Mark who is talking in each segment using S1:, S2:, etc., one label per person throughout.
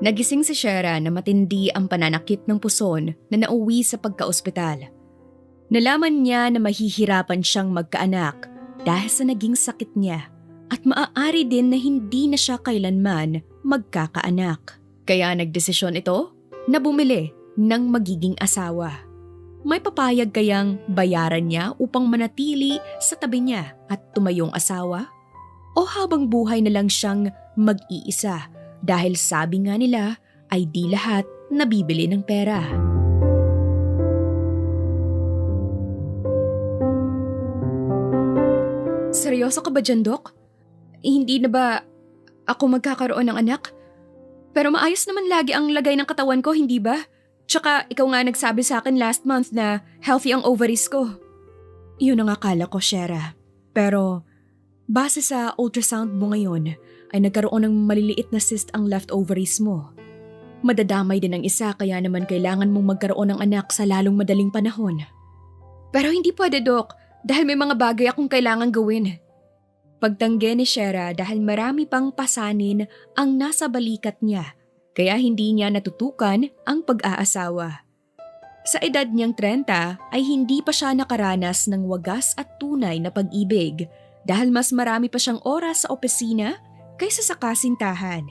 S1: Nagising si Shera na matindi ang pananakit ng puson na nauwi sa pagkaospital. Nalaman niya na mahihirapan siyang magkaanak dahil sa naging sakit niya at maaari din na hindi na siya kailanman magkakaanak. Kaya nagdesisyon ito na bumili ng magiging asawa. May papayag kayang bayaran niya upang manatili sa tabi niya at tumayong asawa? O habang buhay na lang siyang mag-iisa dahil sabi nga nila ay di lahat nabibili ng pera. Seryoso ka ba dyan, Dok? Hindi na ba ako magkakaroon ng anak? Pero maayos naman lagi ang lagay ng katawan ko, hindi ba? Tsaka ikaw nga nagsabi sa akin last month na healthy ang ovaries ko. Yun ang akala ko, Shera. Pero base sa ultrasound mo ngayon ay nagkaroon ng maliliit na cyst ang left ovaries mo. Madadamay din ang isa kaya naman kailangan mong magkaroon ng anak sa lalong madaling panahon. Pero hindi pwede, Dok, dahil may mga bagay akong kailangan gawin. Pagtanggi ni Shera dahil marami pang pasanin ang nasa balikat niya, kaya hindi niya natutukan ang pag-aasawa. Sa edad niyang 30 ay hindi pa siya nakaranas ng wagas at tunay na pag-ibig dahil mas marami pa siyang oras sa opisina kaysa sa kasintahan.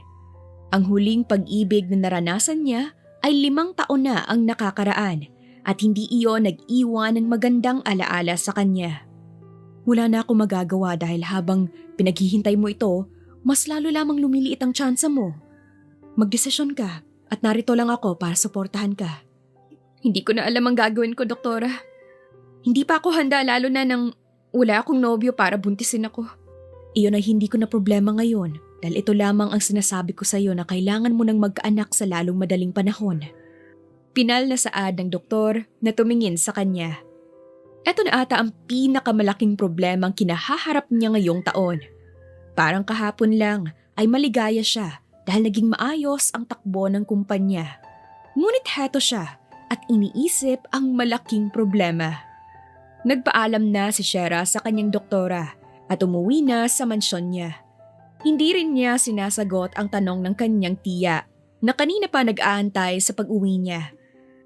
S1: Ang huling pag-ibig na naranasan niya ay 5 taon na ang nakakaraan at hindi iyon nag-iwan ng magandang alaala sa kanya. Wala na ako magagawa dahil habang pinaghihintay mo ito, mas lalo lamang lumiliit ang tsansa mo. Magdesisyon ka at narito lang ako para suportahan ka. Hindi ko na alam ang gagawin ko, doktora. Hindi pa ako handa lalo na nang wala akong nobyo para buntisin ako. Iyon ay hindi ko na problema ngayon dahil ito lamang ang sinasabi ko sa iyo na kailangan mo nang magkaanak sa lalong madaling panahon. Pinal na saad ng doktor na tumingin sa kanya. Ito na ata ang pinakamalaking problema ang kinahaharap niya ngayong taon. Parang kahapon lang ay maligaya siya dahil naging maayos ang takbo ng kumpanya. Ngunit heto siya at iniisip ang malaking problema. Nagpaalam na si Shera sa kanyang doktora at umuwi na sa mansyon niya. Hindi rin niya sinasagot ang tanong ng kanyang tiya na kanina pa nag-aantay sa pag-uwi niya.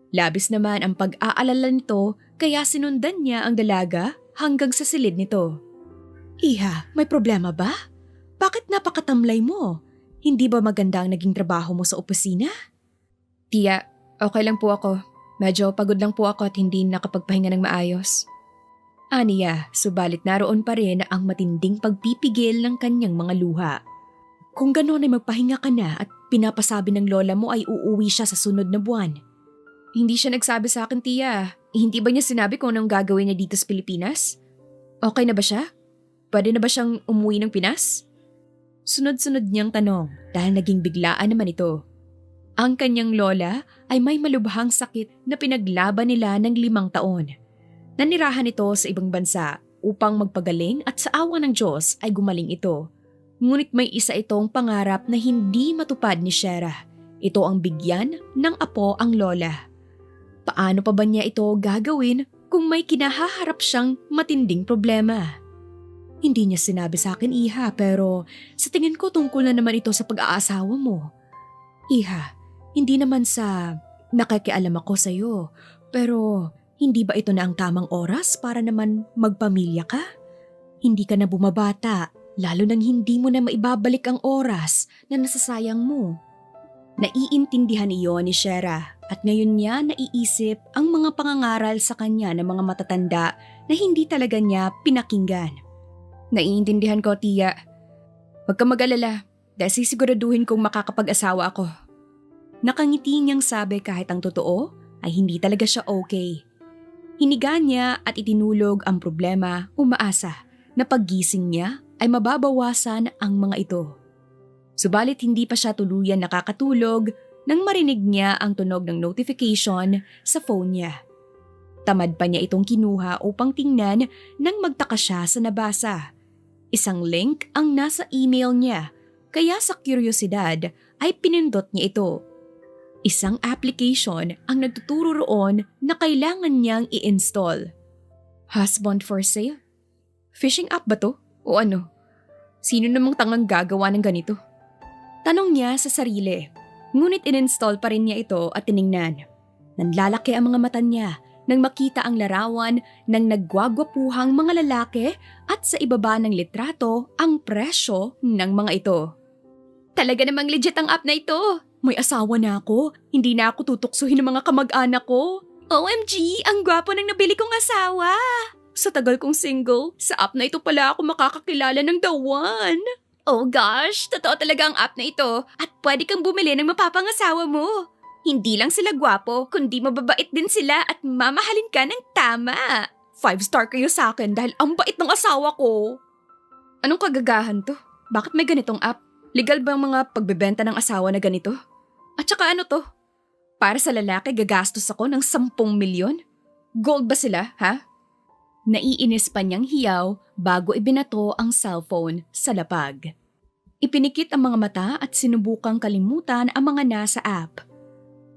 S1: Labis naman ang pag-aalala nito kaya sinundan niya ang dalaga hanggang sa silid nito. Iha, may problema ba? Bakit napakatamlay mo? Hindi ba maganda ang naging trabaho mo sa opisina? Tiya, okay lang po ako. Medyo pagod lang po ako at hindi nakapagpahinga ng maayos. Aniya, subalit naroon pa rin ang matinding pagpipigil ng kanyang mga luha. Kung gano'n ay magpahinga ka na at pinapasabi ng lola mo ay uuwi siya sa sunod na buwan. Hindi siya nagsabi sa akin, tiya. Hindi ba niya sinabi kung anong gagawin niya dito sa Pilipinas? Okay na ba siya? Pwede na ba siyang umuwi ng Pinas? Sunod-sunod niyang tanong dahil naging biglaan naman ito. Ang kanyang lola ay may malubhang sakit na pinaglaban nila ng 5 taon. Nanirahan ito sa ibang bansa upang magpagaling at sa awa ng Diyos ay gumaling ito. Ngunit may isa itong pangarap na hindi matupad ni Shera. Ito ang bigyan ng apo ang lola. Paano pa ba niya ito gagawin kung may kinahaharap siyang matinding problema? Hindi niya sinabi sa akin, Iha, pero sa tingin ko tungkol na naman ito sa pag-aasawa mo. Iha, hindi naman sa nakikialam ako sa iyo, pero hindi ba ito na ang tamang oras para naman magpamilya ka? Hindi ka na bumabata, lalo nang hindi mo na maibabalik ang oras na nasasayang mo. Naiintindihan iyon ni Shera at ngayon niya naiisip ang mga pangangaral sa kanya ng mga matatanda na hindi talaga niya pinakinggan. Naiintindihan ko, tiya. Huwag kang mag-alala dahil sisiguraduhin kong makakapag-asawa ako. Nakangiti niyang sabi kahit ang totoo ay hindi talaga siya okay. Hiniga niya at itinulog ang problema, umaasa na paggising niya ay mababawasan ang mga ito. Subalit hindi pa siya tuluyan nakakatulog nang marinig niya ang tunog ng notification sa phone niya. Tamad pa niya itong kinuha upang tingnan nang magtaka siya sa nabasa. Isang link ang nasa email niya, kaya sa kuryosidad ay pinindot niya ito. Isang application ang nagtuturo roon na kailangan niyang i-install. Husband for sale? Phishing app ba to? O ano? Sino namang tangang gagawa ng ganito? Tanong niya sa sarili. Ngunit ininstall pa rin niya ito at tiningnan. Nanlalaki ang mga mata niya nang makita ang larawan ng nagwagwapuhang mga lalaki at sa ibaba ng litrato ang presyo ng mga ito. Talaga namang legit ang app na ito. May asawa na ako. Hindi na ako tutuksuhin ng mga kamag-anak ko. OMG, ang gwapo ng nabili kong asawa. Sa tagal kong single, sa app na ito pala ako makakakilala ng the one. Oh gosh, totoo talaga ang app na ito at pwede kang bumili ng mapapangasawa mo. Hindi lang sila gwapo, kundi mababait din sila at mamahalin ka ng tama. 5-star kayo sa akin dahil ang bait ng asawa ko. Anong kagagahan to? Bakit may ganitong app? Legal ba ang mga pagbebenta ng asawa na ganito? At saka ano to? Para sa lalaki gagastos ako ng 10 milyon? Gold ba sila, ha? Naiinis pa niyang hiyaw bago ibinato ang cellphone sa lapag. Ipinikit ang mga mata at sinubukang kalimutan ang mga nasa app.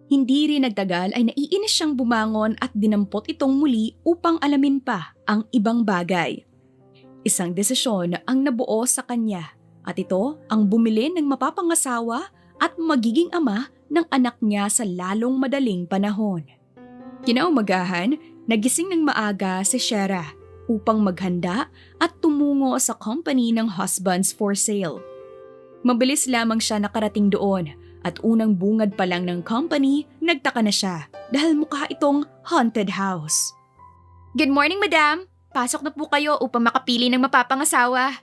S1: Hindi rin nagtagal ay naiinis siyang bumangon at dinampot itong muli upang alamin pa ang ibang bagay. Isang desisyon ang nabuo sa kanya at ito ang bumili ng mapapangasawa at magiging ama ng anak niya sa lalong madaling panahon. Kinaumagahan, nagising ng maaga si Shera upang maghanda at tumungo sa company ng husbands for sale. Mabilis lamang siya nakarating doon at unang bungad pa lang ng company, nagtaka na siya dahil mukha itong haunted house. Good morning, madam! Pasok na po kayo upang makapili ng mapapangasawa.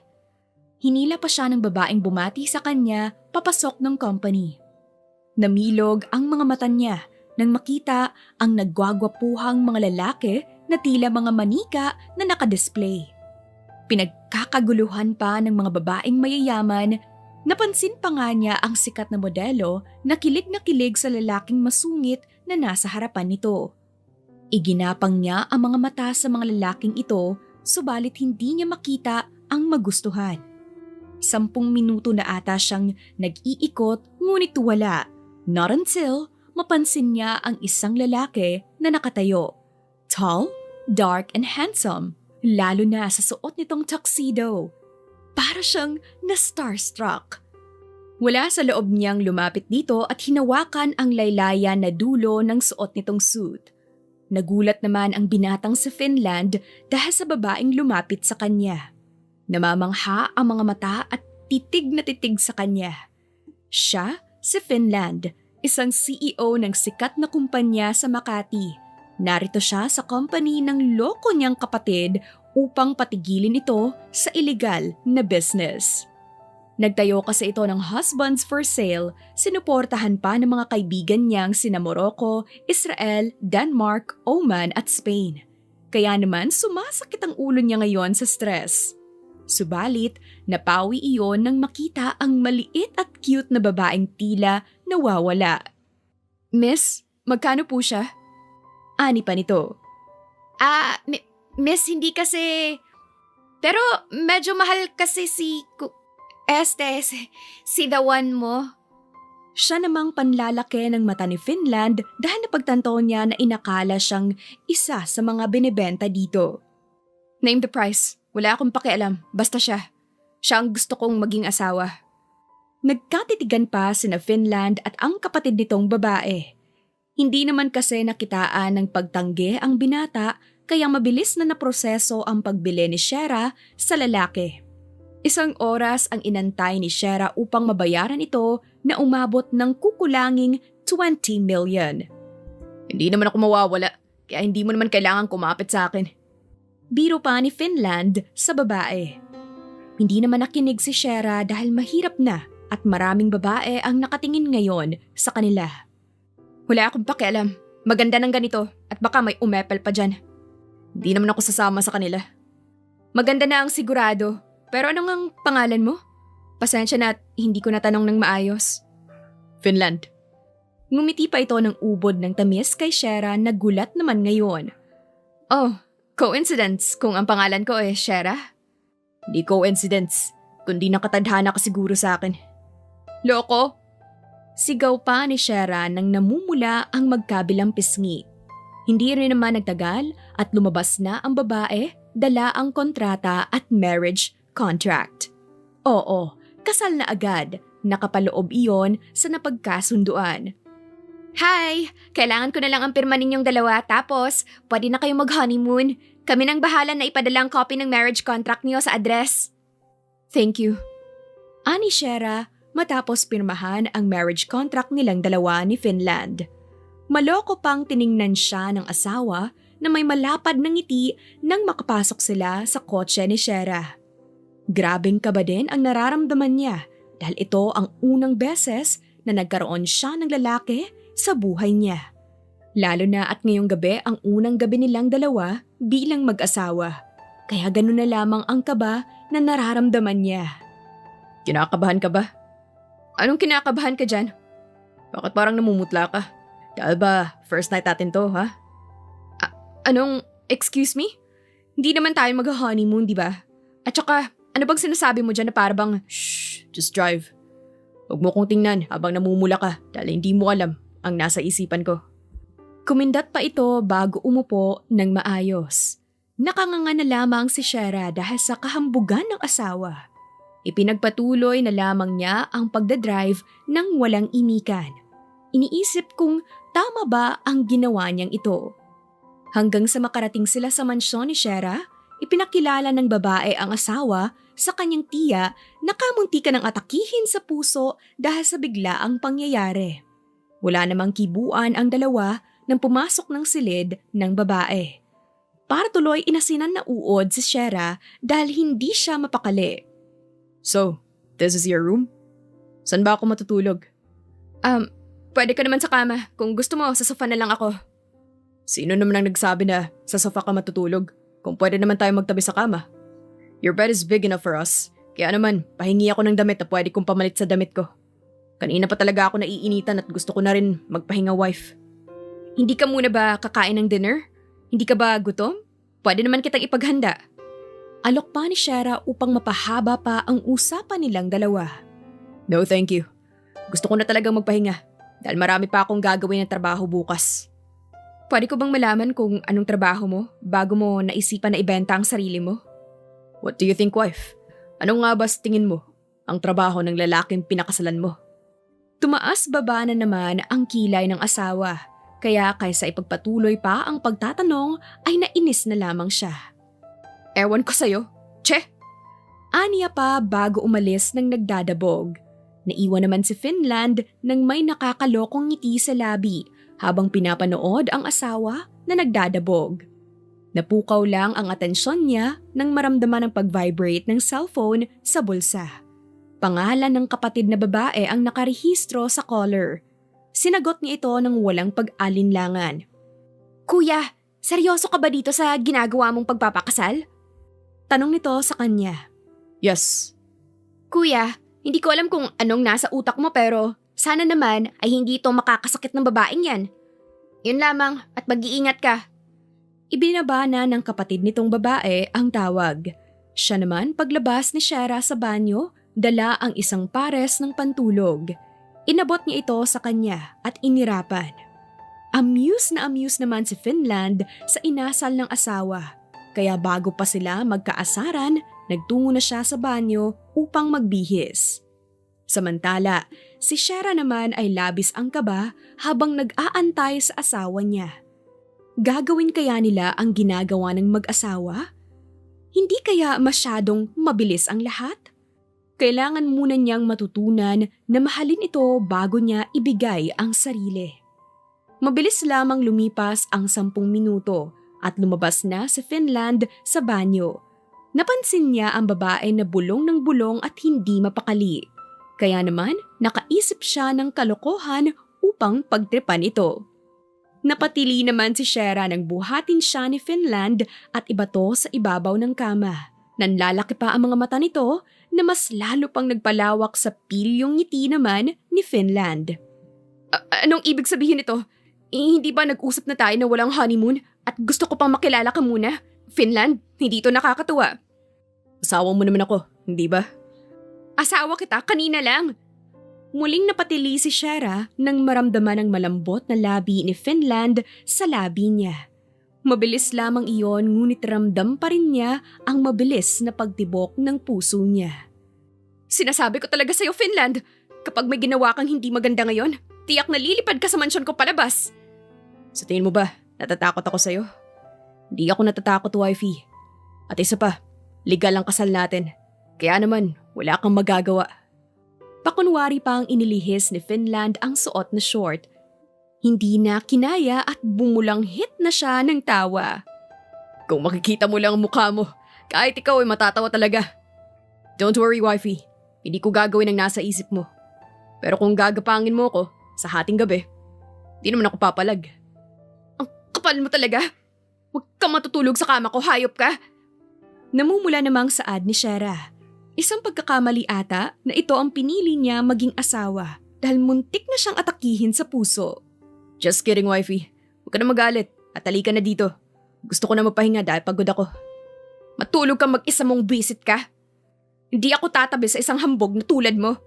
S1: Hinila pa siya ng babaeng bumati sa kanya papasok ng company. Namilog ang mga mata niya nang makita ang nagwagwapuhang mga lalaki na tila mga manika na nakadisplay. Pinagkakaguluhan pa ng mga babaeng mayayaman, napansin pa nga niya ang sikat na modelo na kilig sa lalaking masungit na nasa harapan nito. Iginapang niya ang mga mata sa mga lalaking ito, subalit hindi niya makita ang magustuhan. 10 minuto na ata siyang nag-iikot ngunit wala. Not until mapansin niya ang isang lalaki na nakatayo. Tall, dark and handsome, lalo na sa suot nitong tuxedo. Para siyang na-starstruck. Wala sa loob niyang lumapit dito at hinawakan ang laylayan na dulo ng suot nitong suit. Nagulat naman ang binatang sa Finland dahil sa babaeng lumapit sa kanya. Namamangha ang mga mata at titig na titig sa kanya. Siya, si Finland, isang CEO ng sikat na kumpanya sa Makati. Narito siya sa company ng loko niyang kapatid upang patigilin ito sa illegal na business. Nagtayo kasi ito ng husbands for sale, sinuportahan pa ng mga kaibigan niyang sina Morocco, Israel, Denmark, Oman at Spain. Kaya naman sumasakit ang ulo niya ngayon sa stress. Subalit, napawi iyon nang makita ang maliit at cute na babaeng tila nawawala. Miss, magkano po siya? Ani pa nito. Miss, hindi kasi... Pero medyo mahal kasi si the one mo. Siya namang panlalaki ng mata ni Finland dahil napagtanto niya na inakala siyang isa sa mga binibenta dito. Name the price. Wala akong pakialam. Basta siya. Siya ang gusto kong maging asawa. Nagkatitigan pa sina Finland at ang kapatid nitong babae. Hindi naman kasi nakitaan ng pagtanggi ang binata kaya mabilis na naproseso ang pagbili ni Shera sa lalaki. 1 oras ang inantay ni Shera upang mabayaran ito na umabot ng kukulanging 20 million. Hindi naman ako mawawala, kaya hindi mo naman kailangan kumapit sa akin. Biro pa ni Finland sa babae. Hindi naman nakinig si Shera dahil mahirap na at maraming babae ang nakatingin ngayon sa kanila. Wala akong pakialam. Maganda ng ganito at baka may umepal pa dyan. Hindi naman ako sasama sa kanila. Maganda na ang sigurado. Pero ano ngang pangalan mo? Pasensya na at hindi ko natanong ng maayos. Finland. Ngumiti pa ito ng ubod ng tamis kay Shera na gulat naman ngayon. Oh, coincidence kung ang pangalan ko ay Shera? Di coincidence, kundi nakatadhana ka siguro sa akin. Loko? Sigaw pa ni Shera nang namumula ang magkabilang pisngi. Hindi rin naman nagtagal at lumabas na ang babae, dala ang kontrata at marriage contract. Oo, kasal na agad nakapaloob iyon sa napagkasunduan. Hi! Kailangan ko na lang ang pirma ninyong dalawa tapos pwede na kayong mag-honeymoon. Kami nang bahala na ipadala ang copy ng marriage contract niyo sa address. Thank you. Ani Shera matapos pirmahan ang marriage contract nilang dalawa ni Finland. Maloko pang tiningnan siya ng asawa na may malapad ng ngiti nang makapasok sila sa kotse ni Shera. Grabeng kaba din ang nararamdaman niya dahil ito ang unang beses na nagkaroon siya ng lalaki sa buhay niya. Lalo na at ngayong gabi ang unang gabi nilang dalawa bilang mag-asawa. Kaya ganun na lamang ang kaba na nararamdaman niya. Kinakabahan ka ba? Anong kinakabahan ka dyan? Bakit parang namumutla ka? Dahil ba, first night natin to, ha? Excuse me? Hindi naman tayo mag-honeymoon, di ba? At saka, ano bang sinasabi mo dyan na parang, shh, just drive. Huwag mo kong tingnan habang namumula ka dahil hindi mo alam ang nasa isipan ko. Kumindat pa ito bago umupo ng maayos. Nakanganga na lamang si Shera dahil sa kahambugan ng asawa. Ipinagpatuloy na lamang niya ang pagdadrive nang walang imikan. Iniisip kung tama ba ang ginawa niyang ito. Hanggang sa makarating sila sa mansyon ni Shera, ipinakilala ng babae ang asawa sa kanyang tiya na kamunti ka ng atakihin sa puso dahil sa biglaang pangyayari. Wala namang kibuan ang dalawa nang pumasok ng silid ng babae. Para tuloy inasinan na uod si Shera dahil hindi siya mapakali. So, this is your room? Saan ba ako matutulog? Pwede ka naman sa kama. Kung gusto mo, sa sofa na lang ako. Sino naman ang nagsabi na sa sofa ka matutulog? Kung pwede naman tayo magtabi sa kama. Your bed is big enough for us. Kaya naman, pahingi ako ng damit na pwede kong pamalit sa damit ko. Kanina pa talaga ako naiinitan at gusto ko na rin magpahinga, wife. Hindi ka muna ba kakain ng dinner? Hindi ka ba gutom? Pwede naman kitang ipaghanda. Alok pa ni Shera upang mapahaba pa ang usapan nilang dalawa. No, thank you. Gusto ko na talagang magpahinga. Dahil marami pa akong gagawin ng trabaho bukas. Pwede ko bang malaman kung anong trabaho mo bago mo naisipan na ibenta ang sarili mo? What do you think, wife? Anong nga ba sa tingin mo ang trabaho ng lalaking pinakasalan mo? Tumaas baba na naman ang kilay ng asawa. Kaya kaysa ipagpatuloy pa ang pagtatanong ay nainis na lamang siya. Ewan ko sa'yo. Che! Aniya pa bago umalis ng nagdadabog. Naiwan naman si Finland nang may nakakalokong ngiti sa labi habang pinapanood ang asawa na nagdadabog. Napukaw lang ang atensyon niya nang maramdaman ang pag-vibrate ng cellphone sa bulsa. Pangalan ng kapatid na babae ang nakarehistro sa caller. Sinagot niya ito ng walang pag-alinlangan. Kuya, seryoso ka ba dito sa ginagawa mong pagpapakasal? Tanong nito sa kanya. Yes. Kuya, hindi ko alam kung anong nasa utak mo pero sana naman ay hindi ito makakasakit ng babaeng yan. Yun lamang at mag-iingat ka. Ibinaba na ng kapatid nitong babae ang tawag. Siya naman paglabas ni Shera sa banyo, dala ang isang pares ng pantulog. Inabot niya ito sa kanya at inirapan. Amuse naman si Finland sa inasal ng asawa. Kaya bago pa sila magkaasaran, nagtungo na siya sa banyo upang magbihis. Samantala, si Shera naman ay labis ang kaba habang nag-aantay sa asawa niya. Gagawin kaya nila ang ginagawa ng mag-asawa? Hindi kaya masyadong mabilis ang lahat? Kailangan muna niyang matutunan na mahalin ito bago niya ibigay ang sarili. Mabilis lamang lumipas ang 10 minuto at lumabas na si Finland sa banyo. Napansin niya ang babae na bulong ng bulong at hindi mapakali. Kaya naman nakaisip siya ng kalokohan upang pagtripan ito. Napatili naman si Shera nang buhatin siya ni Finland at ibato sa ibabaw ng kama. Nanlalaki pa ang mga mata nito na mas lalo pang nagpalawak sa pilyong ngiti naman ni Finland. Anong ibig sabihin nito? Hindi ba nag-usap na tayo na walang honeymoon at gusto ko pang makilala ka muna? Finland, hindi ito nakakatuwa. Asawa mo naman ako, hindi ba? Asawa kita kanina lang. Muling napatili si Shera nang maramdaman ang malambot na labi ni Finland sa labi niya. Mabilis lamang iyon ngunit ramdam pa rin niya ang mabilis na pagtibok ng puso niya. Sinasabi ko talaga sa'yo, Finland, Kapag may ginawa kang hindi maganda ngayon, tiyak na lilipad ka sa mansyon ko palabas. Sa tingin mo ba, natatakot ako sa'yo? Hindi ako natatakot, wifey. At isa pa, legal ang kasal natin. Kaya naman, wala kang magagawa. Pakunwari pa ang inilihis ni Finland ang suot na short. Hindi na kinaya at bumulang hit na siya ng tawa. Kung makikita mo lang ang mukha mo, kahit ikaw ay matatawa talaga. Don't worry, wifey. Hindi ko gagawin ang nasa isip mo. Pero kung gagapangin mo ko sa hating gabi, di naman ako papalag. Ang kapal mo talaga. Huwag kang matutulog sa kama ko, hayop ka. Namumula namang saad ni Shera. Isang pagkakamali ata na ito ang pinili niya maging asawa dahil muntik na siyang atakihin sa puso. Just kidding, wifey. Huwag ka na magalit at halika na dito. Gusto ko na mapahinga dahil pagod ako. Matulog kang mag-isa mong bisit ka. Hindi ako tatabi sa isang hambog na tulad mo.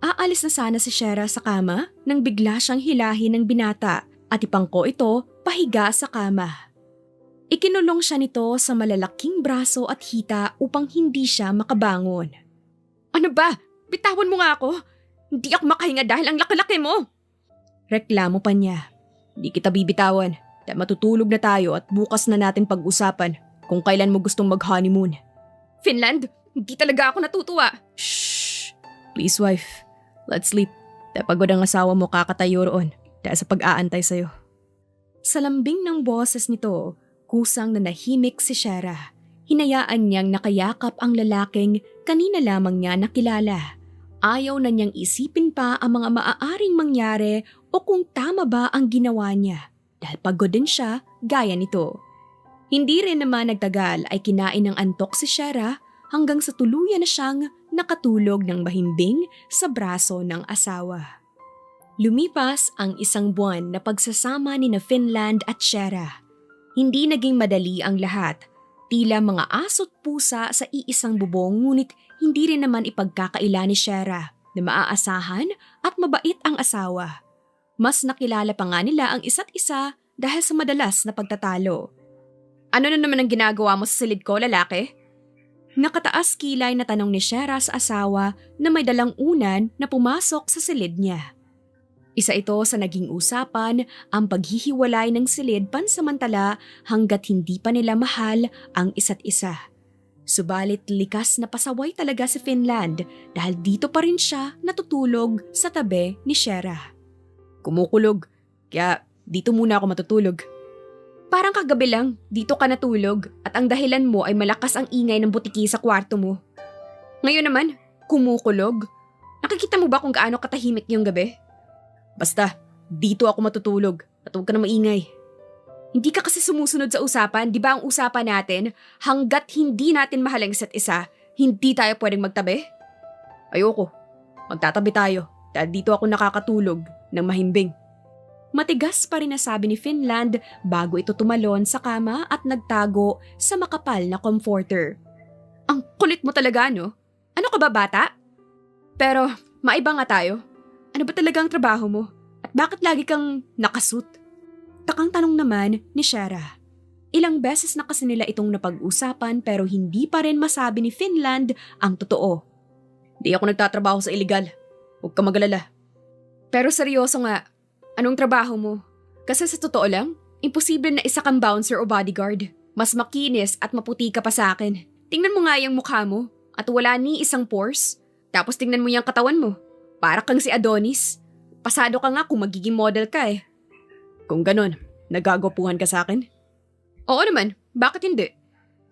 S1: Aalis na sana si Shera sa kama nang bigla siyang hilahin ng binata at ipangko ito pahiga sa kama. Ikinulong siya nito sa malalaking braso at hita upang hindi siya makabangon. Ano ba? Bitawan mo nga ako. Hindi ako makahinga dahil ang laki-laki mo. Reklamo pa niya. Hindi kita bibitawan dahil matutulog na tayo at bukas na natin pag-usapan kung kailan mo gustong mag-honeymoon. Finland, hindi talaga ako natutuwa. Shh! Please, wife. Let's sleep. Dahil pagod ang asawa mo kakatayo roon dahil sa pag-aantay sa'yo. Sa lambing ng boses nito, kusang nanahimik si Shera. Hinayaan niyang nakayakap ang lalaking kanina lamang niya nakilala. Ayaw na niyang isipin pa ang mga maaaring mangyari o kung tama ba ang ginawa niya dahil pagod din siya gaya nito. Hindi rin naman nagtagal ay kinain ng antok si Shera hanggang sa tuluyan na siyang nakatulog ng mahimbing sa braso ng asawa. Lumipas ang isang buwan na pagsasama ni na Finland at Shera. Hindi naging madali ang lahat. Tila mga aso't pusa sa iisang bubong ngunit hindi rin naman ipagkakaila ni Shera na maaasahan at mabait ang asawa. Mas nakilala pa nga nila ang isa't isa dahil sa madalas na pagtatalo. Ano na naman ang ginagawa mo sa silid ko, lalaki? Nakataas kilay na tanong ni Shera sa asawa na may dalang unan na pumasok sa silid niya. Isa ito sa naging usapan ang paghihiwalay ng silid pansamantala hanggat hindi pa nila mahal ang isa't isa. Subalit likas na pasaway talaga si Finland dahil dito pa rin siya natutulog sa tabi ni Shera. Kumukulog, kaya dito muna ako matutulog. Parang kagabi lang, dito ka natulog at ang dahilan mo ay malakas ang ingay ng butiki sa kwarto mo. Ngayon naman, kumukulog? Nakikita mo ba kung gaano katahimik yung gabi? Basta, dito ako matutulog at huwag ka na maingay. Hindi ka kasi sumusunod sa usapan, di ba ang usapan natin, hanggat hindi natin mahal ang isa't isa, hindi tayo pwedeng magtabi? Ayoko, magtatabi tayo dahil dito ako nakakatulog ng mahimbing. Matigas pa rin nasabi ni Finland bago ito tumalon sa kama at nagtago sa makapal na comforter. Ang kulit mo talaga, no? Ano ka ba, bata? Pero maiba nga tayo. Ano ba talaga ang trabaho mo? At bakit lagi kang nakasuit? Takang tanong naman ni Shera. Ilang beses na kasi nila itong napag-usapan pero hindi pa rin masabi ni Finland ang totoo. Di ako nagtatrabaho sa illegal. Huwag ka magalala. Pero seryoso nga, anong trabaho mo? Kasi sa totoo lang, imposible na isa kang bouncer o bodyguard. Mas makinis at maputi ka pa sa akin. Tingnan mo nga yung mukha mo at wala ni isang pores. Tapos tingnan mo yung katawan mo. Para kang si Adonis. Pasado ka nga kung magiging model ka eh. Kung ganun, nagagapuhan ka sa akin? Oo naman, bakit hindi?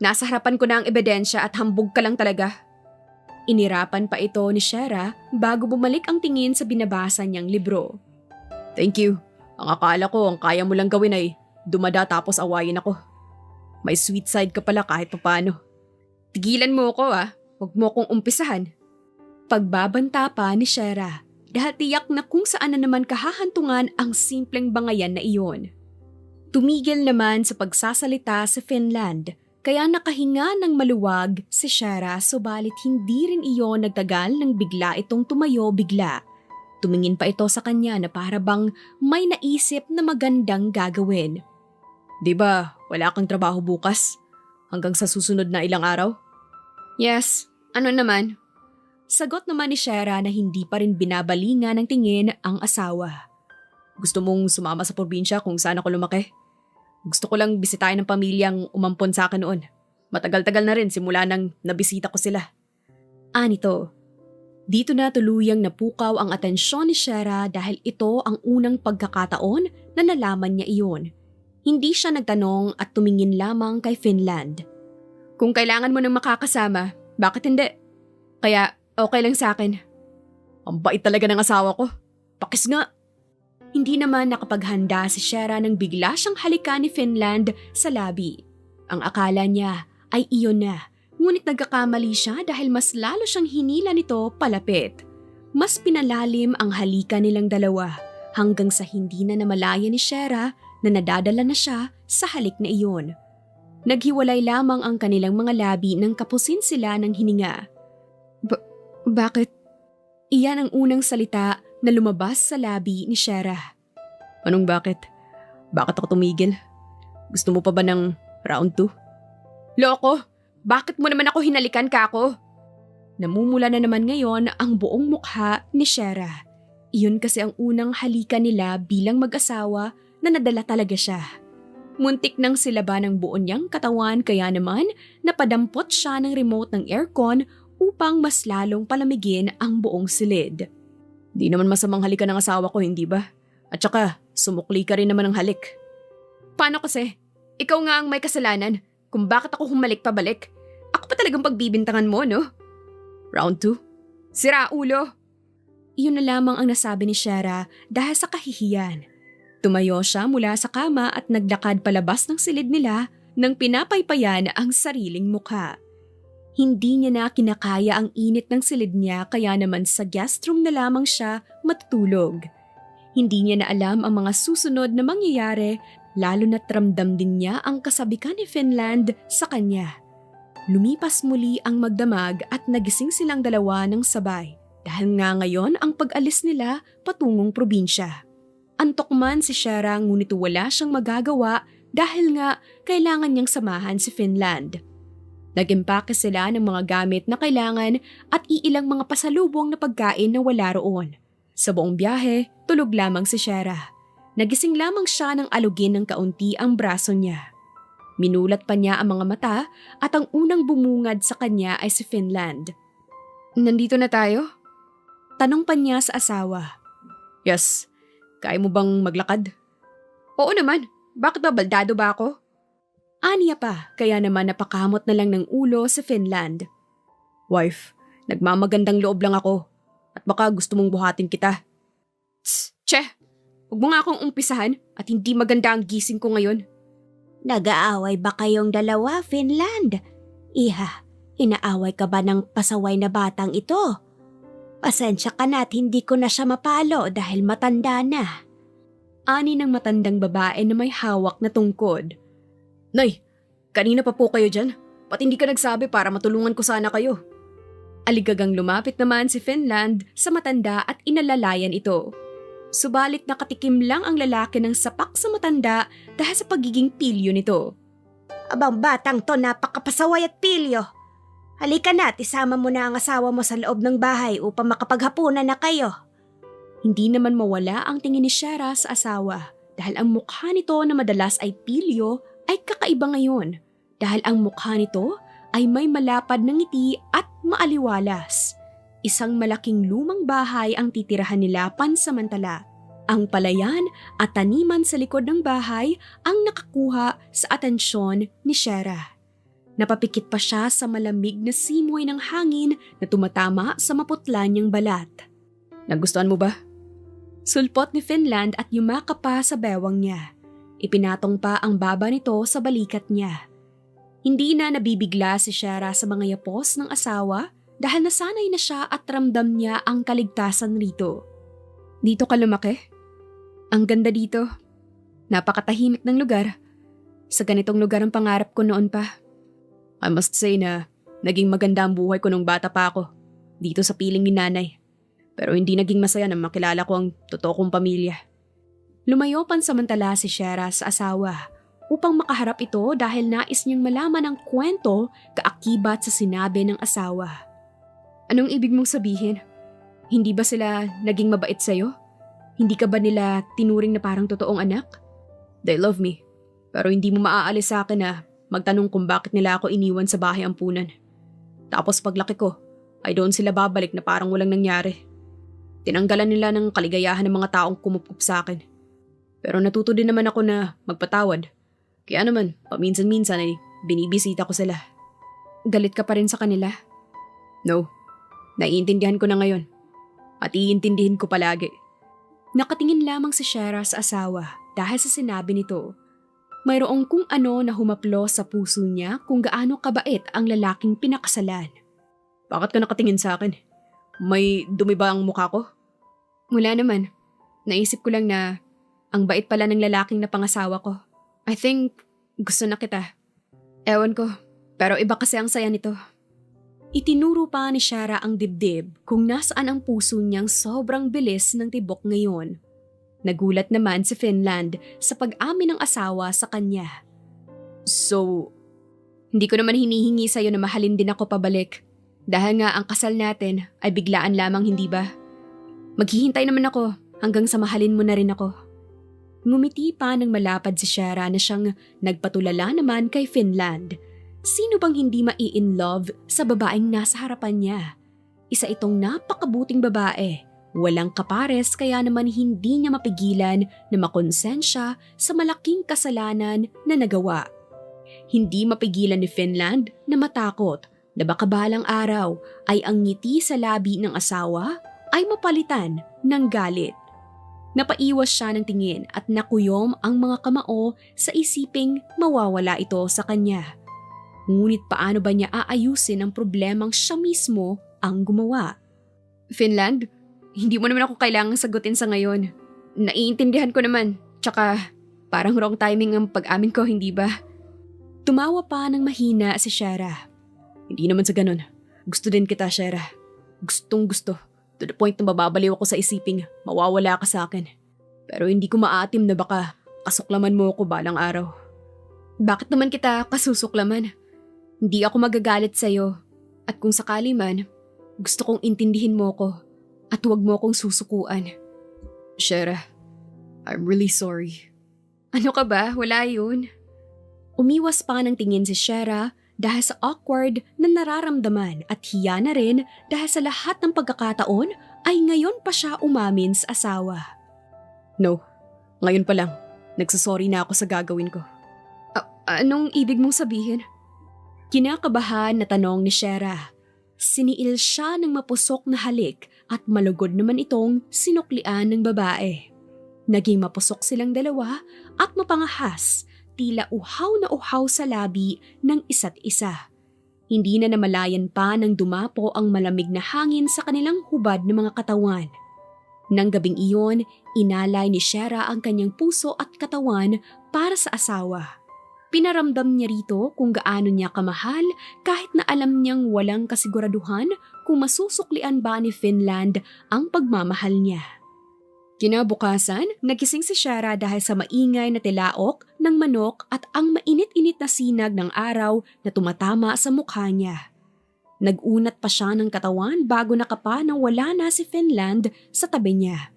S1: Nasa harapan ko na ang ebidensya at hambog ka lang talaga. Inirapan pa ito ni Shera bago bumalik ang tingin sa binabasa niyang libro. Thank you. Ang akala ko ang kaya mo lang gawin ay dumada tapos awayin ako. May sweet side ka pala kahit papano. Tigilan mo ako huwag mo akong umpisahan. Pagbabanta pa ni Shera dahil tiyak na kung saan na naman kahahantungan ang simpleng bangayan na iyon. Tumigil naman sa pagsasalita sa Finland kaya nakahinga ng maluwag si Shera subalit hindi rin iyon nagtagal nang bigla itong tumayo bigla. Tumingin pa ito sa kanya na para bang may naisip na magandang gagawin. Di ba wala kang trabaho bukas? Hanggang sa susunod na ilang araw? Yes, ano naman? Sagot naman ni Shera na hindi pa rin binabalingan ng tingin ang asawa.
S2: Gusto mong sumama sa probinsya kung saan ako lumaki? Gusto ko lang bisitahin ng pamilyang umampon sa akin noon. Matagal-tagal na rin simula nang nabisita ko sila.
S1: Nito. Dito na tuluyang napukaw ang atensyon ni Shera dahil ito ang unang pagkakataon na nalaman niya iyon. Hindi siya nagtanong at tumingin lamang kay Finland. Kung kailangan mo nang makakasama, bakit hindi? Kaya okay lang sa akin.
S2: Ang bait talaga ng asawa ko. Pakis nga.
S1: Hindi naman nakapaghanda si Shera nang bigla siyang halikan ni Finland sa labi. Ang akala niya ay iyon na. Ngunit nagkakamali siya dahil mas lalo siyang hinila nito palapit. Mas pinalalim ang halikan nilang dalawa hanggang sa hindi na namalaya ni Shera na nadadala na siya sa halik na iyon. Naghiwalay lamang ang kanilang mga labi nang kapusin sila ng hininga. Bakit? Iyan ang unang salita na lumabas sa labi ni Shera.
S2: Anong bakit? Bakit ako tumigil? Gusto mo pa ba ng round 2?
S1: Loko! Bakit mo naman ako hinalikan ka ako? Namumula na naman ngayon ang buong mukha ni Shera. Iyon kasi ang unang halikan nila bilang mag-asawa na nadala talaga siya. Muntik nang silaba ng buo niyang katawan kaya naman napadampot siya ng remote ng aircon upang mas lalong palamigin ang buong silid.
S2: Di naman masamang halikan ng asawa ko, hindi ba? At saka, sumukli ka rin naman ng halik.
S1: Paano kasi? Ikaw nga ang may kasalanan kung bakit ako humalik pabalik. Ako pa talagang pagbibintangan mo, no?
S2: Round 2?
S1: Sira ulo! Iyon na lamang ang nasabi ni Shera dahil sa kahihiyan. Tumayo siya mula sa kama at naglakad palabas ng silid nila nang pinapaypayan ang sariling mukha. Hindi niya na kinakaya ang init ng silid niya kaya naman sa guest room na lamang siya matutulog. Hindi niya na alam ang mga susunod na mangyayari lalo na't ramdam din niya ang kasabikan ni Finland sa kanya. Lumipas muli ang magdamag at nagising silang dalawa ng sabay dahil nga ngayon ang pag-alis nila patungong probinsya. Antok man si Shera ngunit wala siyang magagawa dahil nga kailangan niyang samahan si Finland. Nag-impake sila ng mga gamit na kailangan at iilang mga pasalubong na pagkain na wala roon. Sa buong biyahe, tulog lamang si Shera. Nagising lamang siya nang alugin ng kaunti ang braso niya. Minulat pa niya ang mga mata at ang unang bumungad sa kanya ay si Finland. Nandito na tayo? Tanong pa niya sa asawa.
S2: Yes. Kaya mo bang maglakad?
S1: Oo naman. Bakit ba baldado ba ako? Aniya pa, kaya naman napakamot na lang ng ulo si Finland.
S2: Wife, nagmamagandang loob lang ako. At baka gusto mong buhatin kita.
S1: Che! Huwag mo nga akong umpisahan at hindi maganda ang gising ko ngayon.
S3: Nag-aaway ba kayong dalawa, Finland? Iha, inaaway ka ba ng pasaway na batang ito? Pasensya ka na at hindi ko na siya mapalo dahil matanda na.
S1: Ani ng matandang babae na may hawak na tungkod.
S2: Nay, kanina pa po kayo dyan. Ba't hindi ka nagsabi para matulungan ko sana kayo?
S1: Aligagang lumapit naman si Finland sa matanda at inalalayan ito. Subalit nakatikim lang ang lalaki ng sapak sa matanda dahil sa pagiging pilyo nito.
S3: Abang batang to, napakapasaway at pilyo. Halika na at isama mo na ang asawa mo sa loob ng bahay upang makapaghapunan na kayo.
S1: Hindi naman mawala ang tingin ni Shera sa asawa dahil ang mukha nito na madalas ay pilyo ay kakaiba ngayon dahil ang mukha nito ay may malapad na ngiti at maaliwalas. Isang malaking lumang bahay ang titirahan nila pansamantala. Ang palayan at taniman sa likod ng bahay ang nakakuha sa atensyon ni Shera. Napapikit pa siya sa malamig na simoy ng hangin na tumatama sa maputla niyang balat.
S2: Nagustuhan mo ba?
S1: Sulpot ni Finland at yumakap pa sa bewang niya. Ipinatong pa ang baba nito sa balikat niya. Hindi na nabibigla si Shera sa mga yapos ng asawa dahil nasanay na siya at ramdam niya ang kaligtasan rito. Dito ka lumaki? Ang ganda dito. Napakatahimik ng lugar. Sa ganitong lugar ang pangarap ko noon pa.
S2: I must say na naging maganda ang buhay ko nung bata pa ako. Dito sa piling ni nanay. Pero hindi naging masaya nang makilala ko ang totoo kong pamilya.
S1: Lumayo pansamantala si Shera sa asawa upang makaharap ito dahil nais niyang malaman ang kwento kaakibat sa sinabi ng asawa. Anong ibig mong sabihin? Hindi ba sila naging mabait sa'yo? Hindi ka ba nila tinuring na parang totoong anak?
S2: They love me. Pero hindi mo maaalis sa akin na magtanong kung bakit nila ako iniwan sa bahay ampunan. Tapos paglaki ko, ay doon sila babalik na parang walang nangyari. Tinanggalan nila ng kaligayahan ng mga taong kumupup sa akin. Pero natuto din naman ako na magpatawad. Kaya naman, paminsan-minsan ay binibisita ko sila.
S1: Galit ka pa rin sa kanila?
S2: No, naiintindihan ko na ngayon. At iintindihin ko palagi.
S1: Nakatingin lamang si Shara sa asawa dahil sa sinabi nito. Mayroong kung ano na humaplo sa puso niya kung gaano kabait ang lalaking pinakasalan.
S2: Bakit ka nakatingin sa akin? May dumi ba ang mukha ko?
S1: Wala naman. Naisip ko lang na ang bait pala ng lalaking napangasawa ko. I think gusto na kita. Ewan ko, pero iba kasi ang saya nito. Itinuro pa ni Shara ang dibdib kung nasaan ang puso niyang sobrang bilis ng tibok ngayon. Nagulat naman si Finland sa pag-amin ng asawa sa kanya.
S2: So,
S1: Hindi ko naman hinihingi sa'yo na mahalin din ako pabalik. Dahil nga ang kasal natin ay biglaan lamang, hindi ba? Maghihintay naman ako hanggang sa mahalin mo na rin ako. Ngumiti pa ng malapad si Shara na siyang nagpatulala naman kay Finland. Sino bang hindi mai-in love sa babaeng nasa harapan niya? Isa itong napakabuting babae. Walang kapares kaya naman hindi niya mapigilan na makonsensya sa malaking kasalanan na nagawa. Hindi mapigilan ni Finland na matakot na baka balang araw ay ang ngiti sa labi ng asawa ay mapalitan ng galit. Napaiwas siya ng tingin at nakuyom ang mga kamao sa isiping mawawala ito sa kanya. Ngunit paano ba niya aayusin ang problemang siya mismo ang gumawa? Finland, hindi mo naman ako kailangang sagutin sa ngayon. Naiintindihan ko naman. Tsaka parang wrong timing ang pag-amin ko, hindi ba? Tumawa pa ng mahina si Shara.
S2: hindi naman sa ganun. Gusto din kita, Shara. Gustong gusto. To the point na mababaliw ako sa isiping mawawala ka sa akin. Pero hindi ko maatim na baka kasuklaman mo ako balang araw.
S1: Bakit naman kita kasusuklaman? Hindi ako magagalit sa'yo. At kung sakali man, gusto kong intindihin mo ko at huwag mo akong susukuan.
S2: Shara, I'm really sorry.
S1: Ano ka ba? Wala yun. Umiwas pa ng tingin si Shara dahil sa awkward na nararamdaman at hiya na rin dahil sa lahat ng pagkakataon ay ngayon pa siya umamin sa asawa.
S2: No, ngayon pa lang. Nagsasorry na ako sa gagawin ko.
S1: Anong ibig mong sabihin? Kinakabahan na tanong ni Shara. Siniil siya ng mapusok na halik at malugod naman itong sinuklian ng babae. Naging mapusok silang dalawa at mapangahas, tila uhaw na uhaw sa labi ng isa't isa. Hindi na namalayan pa nang dumapo ang malamig na hangin sa kanilang hubad ng mga katawan. Nang gabing iyon, inalay ni Shara ang kanyang puso at katawan para sa asawa. Pinaramdam niya rito kung gaano niya kamahal kahit na alam niyang walang kasiguraduhan kung masusuklian ba ni Finland ang pagmamahal niya. Kinabukasan, nagising si Shara dahil sa maingay na tilaok ng manok at ang mainit-init na sinag ng araw na tumatama sa mukha niya. Nag-unat pa siya ng katawan bago nakapa nang wala na si Finland sa tabi niya.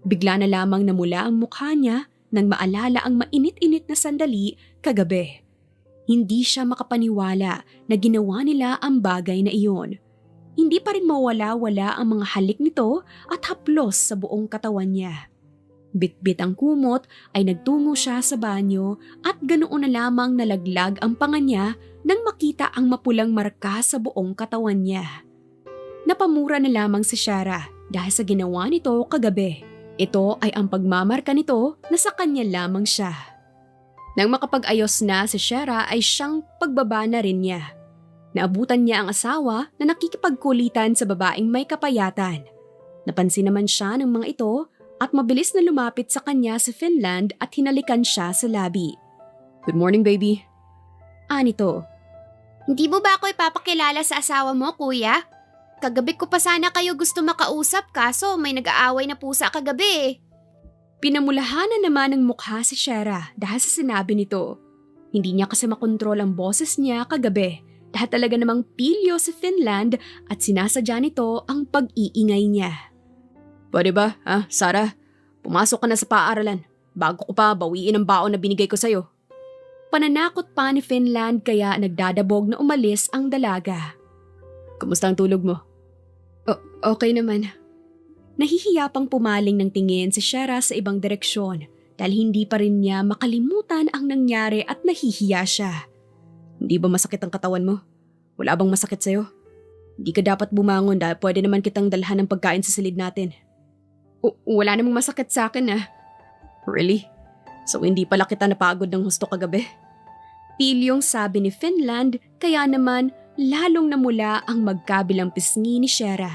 S1: Bigla na lamang namula ang mukha niya nang maalala ang mainit-init na sandali kagabi. Hindi siya makapaniwala na ginawa nila ang bagay na iyon. Hindi pa rin mawala-wala ang mga halik nito at haplos sa buong katawan niya. Bit-bit ang kumot ay nagtungo siya sa banyo at ganoon na lamang nalaglag ang panga niya nang makita ang mapulang marka sa buong katawan niya. Napamura na lamang si Shara dahil sa ginawa nito kagabi. Ito ay ang pagmamarka nito na sa kanya lamang siya. Nang makapag-ayos na si Shara ay siyang pagbaba na rin niya. Naabutan niya ang asawa na nakikipagkulitan sa babaeng may kapayatan. Napansin naman siya ng mga ito at mabilis na lumapit sa kanya si Finland at hinalikan siya sa labi.
S2: Good morning, baby.
S1: Nito.
S3: Hindi mo ba ako ipapakilala sa asawa mo, kuya? Kagabi ko pa sana kayo gusto makausap kaso may nag-aaway na pusa kagabi.
S1: Pinamulahan na naman ng mukha si Shara dahil sa sinabi nito. Hindi niya kasi makontrol ang boses niya kagabi
S2: dahil talaga namang pilyo si Finland at sinasadya nito ang pag-iingay niya. Pwede ba, Sarah? Pumasok ka na sa paaralan bago ko pa bawiin ang baon na binigay ko sa'yo. Pananakot pa ni Finland kaya nagdadabog na umalis ang dalaga. Kamusta ang tulog mo?
S1: Okay naman.
S2: Nahihiya pang pumaling ng tingin si Shera sa ibang direksyon dahil hindi pa rin niya makalimutan ang nangyari at nahihiya siya. Hindi ba masakit ang katawan mo? Wala bang masakit sa'yo? Hindi ka dapat bumangon dahil pwede naman kitang dalhan ng pagkain sa silid natin.
S1: Wala namang masakit sa akin
S2: Really? So hindi pala kita napagod ng husto kagabi? Pilyong sabi ni Finland kaya naman lalong namula ang magkabilang pisngi ni Shera.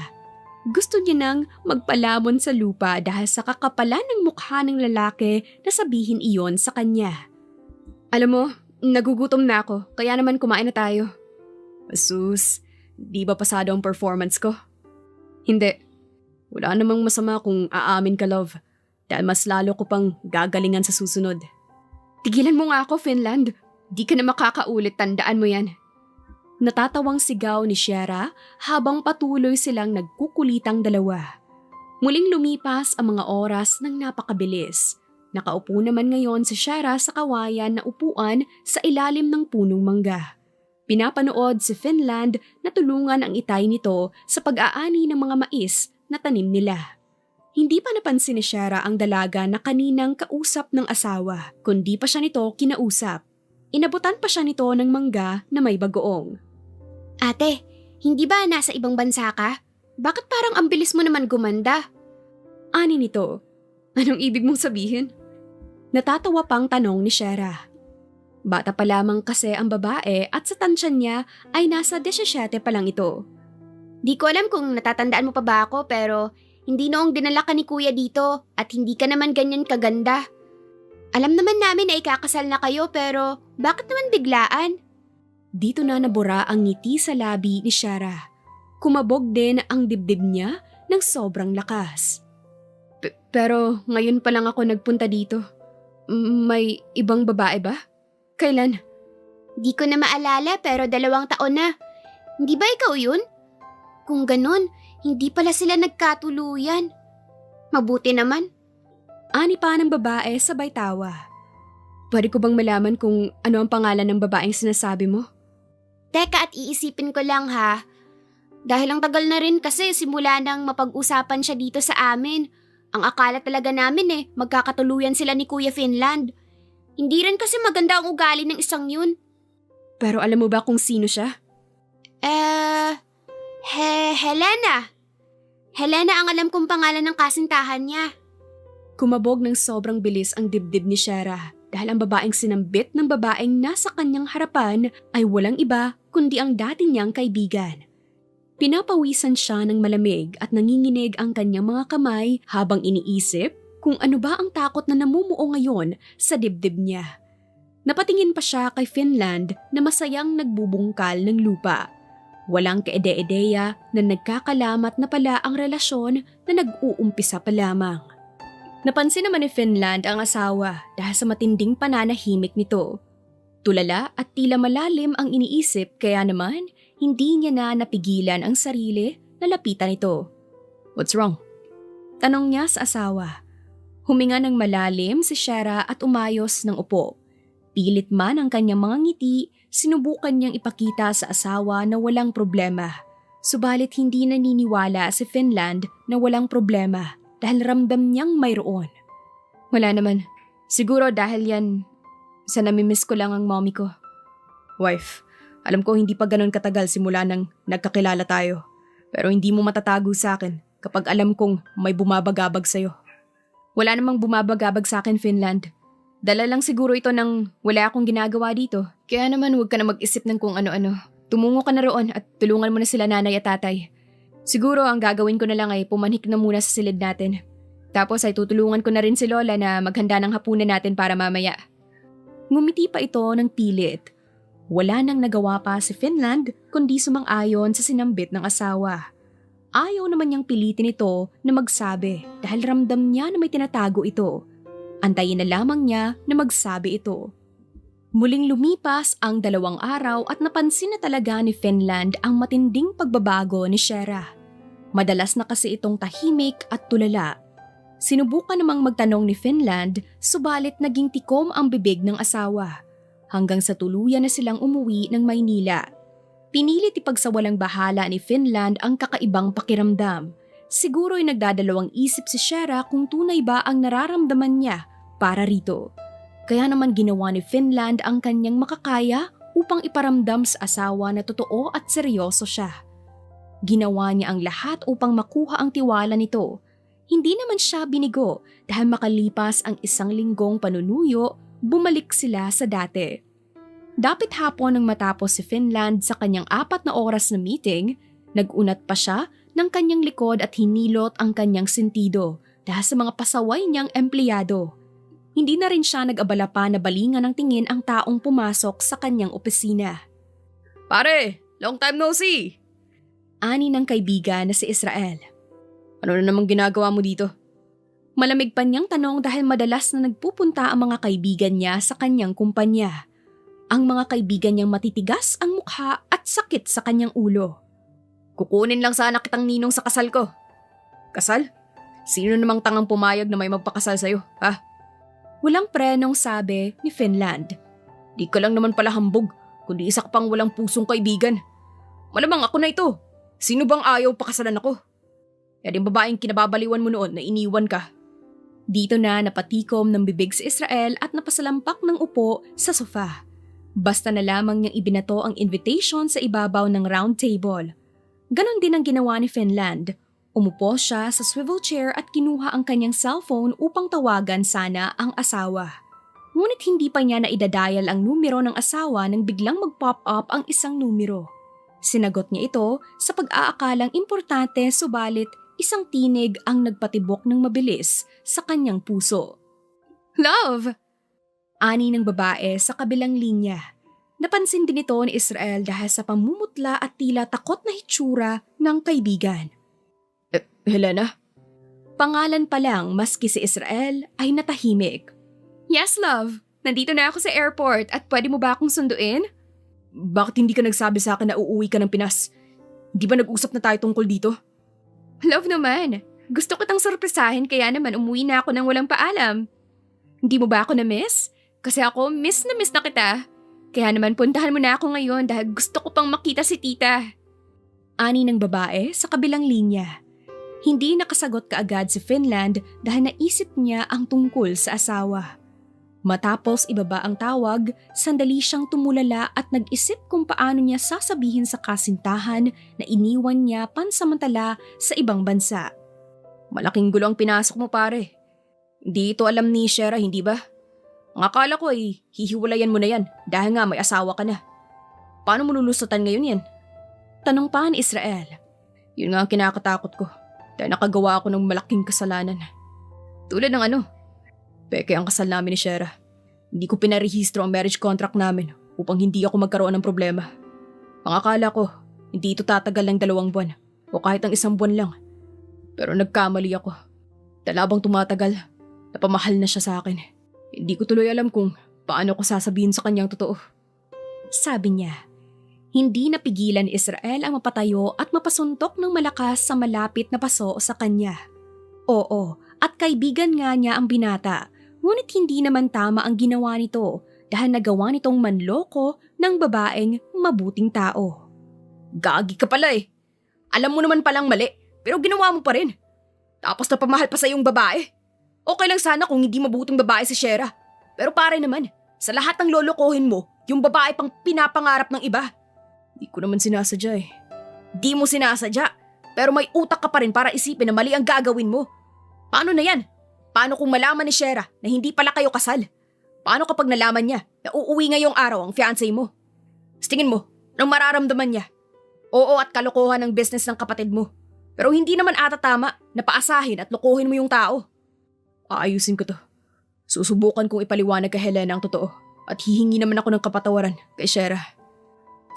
S2: Gusto niya nang magpalamon sa lupa dahil sa kakapalan ng mukha ng lalaki na sabihin iyon sa kanya.
S1: Alam mo, nagugutom na ako, kaya naman kumain na tayo.
S2: Sus, di ba pasado ang performance ko?
S1: Hindi.
S2: Wala namang masama kung aamin ka, love. Dahil mas lalo ko pang gagalingan sa susunod.
S1: Tigilan mo nga ako, Finland. Di ka na makakaulit, tandaan mo yan.
S2: Natatawang sigaw ni Shera habang patuloy silang nagkukulitang dalawa. Muling lumipas ang mga oras ng napakabilis. Nakaupo naman ngayon si Shera sa kawayan na upuan sa ilalim ng punong mangga. Pinapanood si Finland na tulungan ang itay nito sa pag-aani ng mga mais na tanim nila. Hindi pa napansin ni Shera ang dalaga na kaninang kausap ng asawa, kundi pa siya nito kinausap. Inabutan pa siya nito ng mangga na may bagoong.
S3: Ate, hindi ba nasa ibang bansa ka? Bakit parang ang bilis mo naman gumanda?
S2: Ani nito.
S1: Anong ibig mong sabihin?
S2: Natatawa pang tanong ni Shera. Bata pa lamang kasi ang babae at sa tansya niya ay nasa 17 pa lang ito.
S3: Di ko alam kung natatandaan mo pa ba ako pero hindi noong dinala ka ni kuya dito at hindi ka naman ganyan kaganda. Alam naman namin na ikakasal na kayo pero bakit naman biglaan?
S2: Dito na nabura ang ngiti sa labi ni Shera. Kumabog din ang dibdib niya ng sobrang lakas.
S1: Pero ngayon pa lang ako nagpunta dito. May ibang babae ba? Kailan?
S3: Di ko na maalala pero 2 taon na. Hindi ba ikaw yun? Kung ganon, hindi pala sila nagkatuluyan. Mabuti naman.
S2: Ani pa ng babae sabay tawa.
S1: Pwede ko bang malaman kung ano ang pangalan ng babaeng sinasabi mo?
S3: Teka at iisipin ko lang ha. Dahil ang tagal na rin kasi simula nang mapag-usapan siya dito sa amin. Ang akala talaga namin magkakatuluyan sila ni Kuya Finland. Hindi rin kasi maganda ang ugali ng isang yun.
S1: Pero alam mo ba kung sino siya?
S3: Helena. Helena ang alam kong pangalan ng kasintahan niya.
S2: Kumabog ng sobrang bilis ang dibdib ni Shera dahil ang babaeng sinambit ng babaeng nasa kanyang harapan ay walang iba kundi ang dati niyang kaibigan. Pinapawisan siya ng malamig at nanginginig ang kanyang mga kamay habang iniisip kung ano ba ang takot na namumuo ngayon sa dibdib niya. Napatingin pa siya kay Finland na masayang nagbubungkal ng lupa. Walang kaide-ideya na nagkakalamat na pala ang relasyon na nag-uumpisa pa lamang. Napansin naman ni Finland ang asawa dahil sa matinding pananahimik nito. Tulala at tila malalim ang iniisip kaya naman hindi niya na napigilan ang sarili na lapitan ito. "What's wrong?" Tanong niya sa asawa. Huminga ng malalim si Shera at umayos ng upo. Pilit man ang kanyang mga ngiti, sinubukan niyang ipakita sa asawa na walang problema. Subalit hindi naniniwala si Finland na walang problema dahil ramdam niyang mayroon.
S1: Wala naman. Siguro dahil yan sa namimiss ko lang ang mommy ko.
S2: Wife, alam ko hindi pa ganun katagal simula nang nagkakilala tayo. Pero hindi mo matatago sa akin kapag alam kong may bumabagabag sa'yo.
S1: Wala namang bumabagabag sa akin, Finland. Dala lang siguro ito nang wala akong ginagawa dito. Kaya naman huwag ka na mag-isip ng kung ano-ano. Tumungo ka na roon at tulungan mo na sila nanay at tatay. Siguro ang gagawin ko na lang ay pumanhik na muna sa silid natin. Tapos ay tutulungan ko na rin si Lola na maghanda ng hapunan natin para mamaya.
S2: Ngumiti pa ito ng pilit. Wala nang nagawa pa si Finland kundi sumang-ayon sa sinambit ng asawa. Ayaw naman niyang pilitin ito na magsabi dahil ramdam niya na may tinatago ito. Antayin na lamang niya na magsabi ito.
S1: Muling lumipas ang 2 araw at napansin na talaga ni Finland ang matinding pagbabago ni Shera. Madalas na kasi itong tahimik at tulala. Sinubukan namang magtanong ni Finland, subalit naging tikom ang bibig ng asawa. Hanggang sa tuluyan na silang umuwi ng Maynila. Pinilit ipagsawalang bahala ni Finland ang kakaibang pakiramdam. Siguro'y nagdadalawang isip si Shera kung tunay ba ang nararamdaman niya para rito. Kaya naman ginawa ni Finland ang kanyang makakaya upang iparamdam sa asawa na totoo at seryoso siya. Ginawa niya ang lahat upang makuha ang tiwala nito. Hindi naman siya binigo dahil makalipas ang 1 linggong panunuyo, bumalik sila sa dati. Dapit hapon nang matapos si Finland sa kanyang 4 na oras na meeting, nag-unat pa siya ng kanyang likod at hinilot ang kanyang sentido dahil sa mga pasaway niyang empleyado. Hindi na rin siya nag-abala pa na balingan ng tingin ang taong pumasok sa kanyang opisina.
S2: Pare, long time no see!
S1: Ani ng kaibigan na si Israel.
S2: Ano na namang ginagawa mo dito?
S1: Malamig pa niyang tanong dahil madalas na nagpupunta ang mga kaibigan niya sa kanyang kumpanya. Ang mga kaibigan niyang matitigas ang mukha at sakit sa kanyang ulo.
S2: Kukunin lang sana kitang ninong sa kasal ko. Kasal? Sino namang tangang pumayag na may magpakasal sa'yo, ha?
S1: Walang prenong sabi ni Finland.
S2: Di ka lang naman pala hambog, kundi isa ka pang walang pusong kaibigan. Malamang ako na ito. Sino bang ayaw pakasalan ako? Yan yung babaeng kinababaliwan mo noon na iniwan ka.
S1: Dito na napatikom ng bibig si Israel at napasalampak ng upo sa sofa. Basta na lamang niyang ibinato ang invitation sa ibabaw ng round table. Ganon din ang ginawa ni Finland. Umupo siya sa swivel chair at kinuha ang kanyang cellphone upang tawagan sana ang asawa. Ngunit hindi pa niya naidadial ang numero ng asawa nang biglang mag-pop up ang isang numero. Sinagot niya ito sa pag-aakalang importante subalit isang tinig ang nagpatibok ng mabilis sa kanyang puso.
S2: Love!
S1: Ani ng babae sa kabilang linya. Napansin din ito ni Israel dahil sa pamumutla at tila takot na hitsura ng kaibigan.
S2: Helena?
S1: Pangalan pa lang maski si Israel ay natahimik. Yes, love. Nandito na ako sa airport at pwede mo ba akong sunduin?
S2: Bakit hindi ka nagsabi sa akin na uuwi ka ng Pinas? Di ba nag-usap na tayo tungkol dito?
S1: Love naman. Gusto kitang sorpresahin kaya naman umuwi na ako nang walang paalam. Hindi mo ba ako na-miss? Kasi ako miss na kita. Kaya naman puntahan mo na ako ngayon dahil gusto ko pang makita si tita. Ani ng babae sa kabilang linya. Hindi nakasagot kaagad si Finland dahil naisip niya ang tungkol sa asawa. Matapos ibaba ang tawag, sandali siyang tumulala at nag-isip kung paano niya sasabihin sa kasintahan na iniwan niya pansamantala sa ibang bansa.
S2: Malaking gulo ang pinasok mo pare. Hindi ito alam ni Shera, hindi ba? Ang akala ko ay hihiwalayan mo na yan dahil nga may asawa ka na. Paano mo lulusutan ngayon yan?
S1: Tanong pa ni Israel.
S2: Yun nga ang kinakatakot ko. Dahil nakagawa ako ng malaking kasalanan. Tulad ng peke ang kasal namin ni Shera. Hindi ko pinarehistro ang marriage contract namin upang hindi ako magkaroon ng problema. Ang akala ko, hindi ito tatagal ng 2 buwan o kahit ang 1 buwan lang. Pero nagkamali ako. Talabang tumatagal, napamahal na siya sa akin. Hindi ko tuloy alam kung paano ko sasabihin sa kanyang totoo.
S1: Sabi niya. Hindi napigilan ni Israel ang mapatayo at mapasuntok ng malakas sa malapit na paso sa kanya. Oo, at kaibigan nga niya ang binata, ngunit hindi naman tama ang ginawa nito dahil nagawa nitong manloko ng babaeng mabuting tao.
S2: Gagi ka pala eh. Alam mo naman palang mali, pero ginawa mo pa rin. Tapos napamahal pa sa iyong babae. Okay lang sana kung hindi mabuting babae si Shera. Pero pare naman, sa lahat ng lolokohin mo, yung babae pang pinapangarap ng iba. Di ko naman sinasadya eh. Di mo sinasadya, pero may utak ka pa rin para isipin na mali ang gagawin mo. Paano na yan? Paano kung malaman ni Shera na hindi pala kayo kasal? Paano kapag nalaman niya na uuwi ngayong araw ang fiancé mo? Sa tingin mo, nang mararamdaman niya? Oo at kalokohan ng business ng kapatid mo. Pero hindi naman ata tama na paasahin at lokohin mo yung tao. Aayusin ko to. Susubukan kong ipaliwanag kay Helena ang totoo at hihingi naman ako ng kapatawaran kay Shera.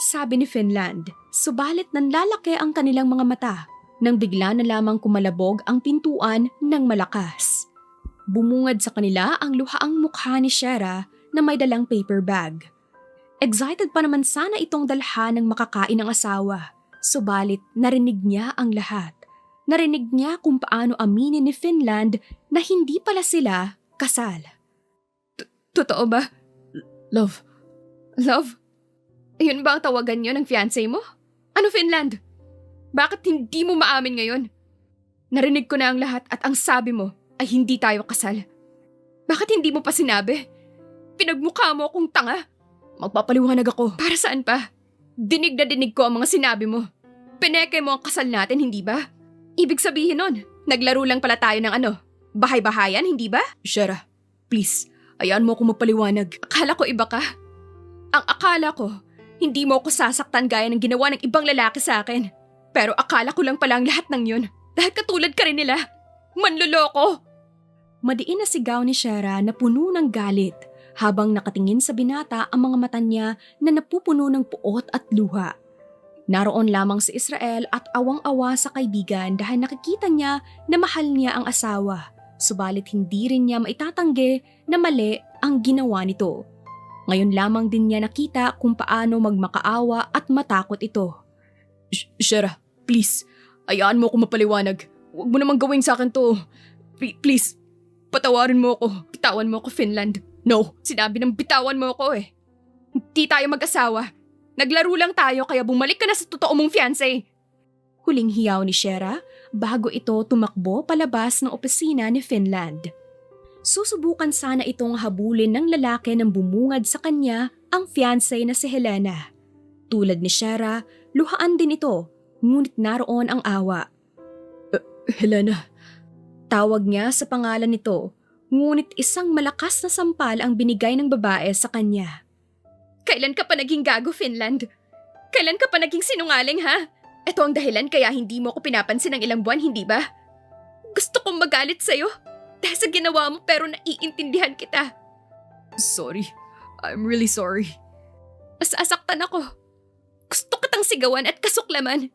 S1: Sabi ni Finland, subalit nanlalaki ang kanilang mga mata nang bigla na lamang kumalabog ang pintuan ng malakas. Bumungad sa kanila ang luhaang mukha ni Shera
S2: na may dalang paper bag. Excited pa naman sana itong dalhan ng makakain ng asawa. Subalit narinig niya ang lahat. Narinig niya kung paano aminin ni Finland na hindi pala sila kasal.
S1: Totoo ba?
S2: Love,
S1: Love? Ayun ba ang tawagan niyo ng fiancé mo? Ano, Finland? Bakit hindi mo maamin ngayon? Narinig ko na ang lahat at ang sabi mo ay hindi tayo kasal. Bakit hindi mo pa sinabi? Pinagmukha mo akong tanga.
S2: magpapaliwanag ako.
S1: Para saan pa? Dinig na dinig ko ang mga sinabi mo. Pineke mo ang kasal natin, hindi ba? Ibig sabihin nun, naglaro lang pala tayo ng bahay-bahayan, hindi ba?
S2: Shera, please, ayaan mo ako magpaliwanag.
S1: Akala ko iba ka. Ang akala ko, hindi mo ako sasaktan gaya ng ginawa ng ibang lalaki sa akin. Pero akala ko lang pala ang lahat ng yun. Dahil katulad ka rin nila. Manloloko!
S2: Madiin na sigaw ni Shera na puno ng galit habang nakatingin sa binata ang mga mata niya na napupuno ng puot at luha. Naroon lamang si Israel at awang-awa sa kaibigan dahil nakikita niya na mahal niya ang asawa. Subalit hindi rin niya maitatanggi na mali ang ginawa nito. Ngayon lamang din niya nakita kung paano magmakaawa at matakot ito. Shera, please, ayaan mo ako mapaliwanag. Huwag mo namang gawin sa akin to. Please, patawarin mo ako.
S1: Bitawan mo ako, Finland.
S2: No.
S1: Sinabi ng bitawan mo ako eh. Hindi tayo mag-asawa. Naglaro lang tayo kaya bumalik ka na sa totoo mong fiancé.
S2: Huling hiyaw ni Shera bago ito tumakbo palabas ng opisina ni Finland. Susubukan sana itong habulin ng lalaki nang bumungad sa kanya ang fiancé na si Helena. Tulad ni Shera, luhaan din ito, ngunit naroon ang awa. Helena. Tawag niya sa pangalan nito, ngunit isang malakas na sampal ang binigay ng babae sa kanya.
S1: Kailan ka pa naging gago, Finland? Kailan ka pa naging sinungaling, ha? Ito ang dahilan kaya hindi mo ako pinapansin ng ilang buwan, hindi ba? Gusto kong magalit sa'yo dahil sa ginawa mo pero naiintindihan kita.
S2: Sorry. I'm really sorry.
S1: Masasaktan ako. Gusto kitang sigawan at kasuklaman.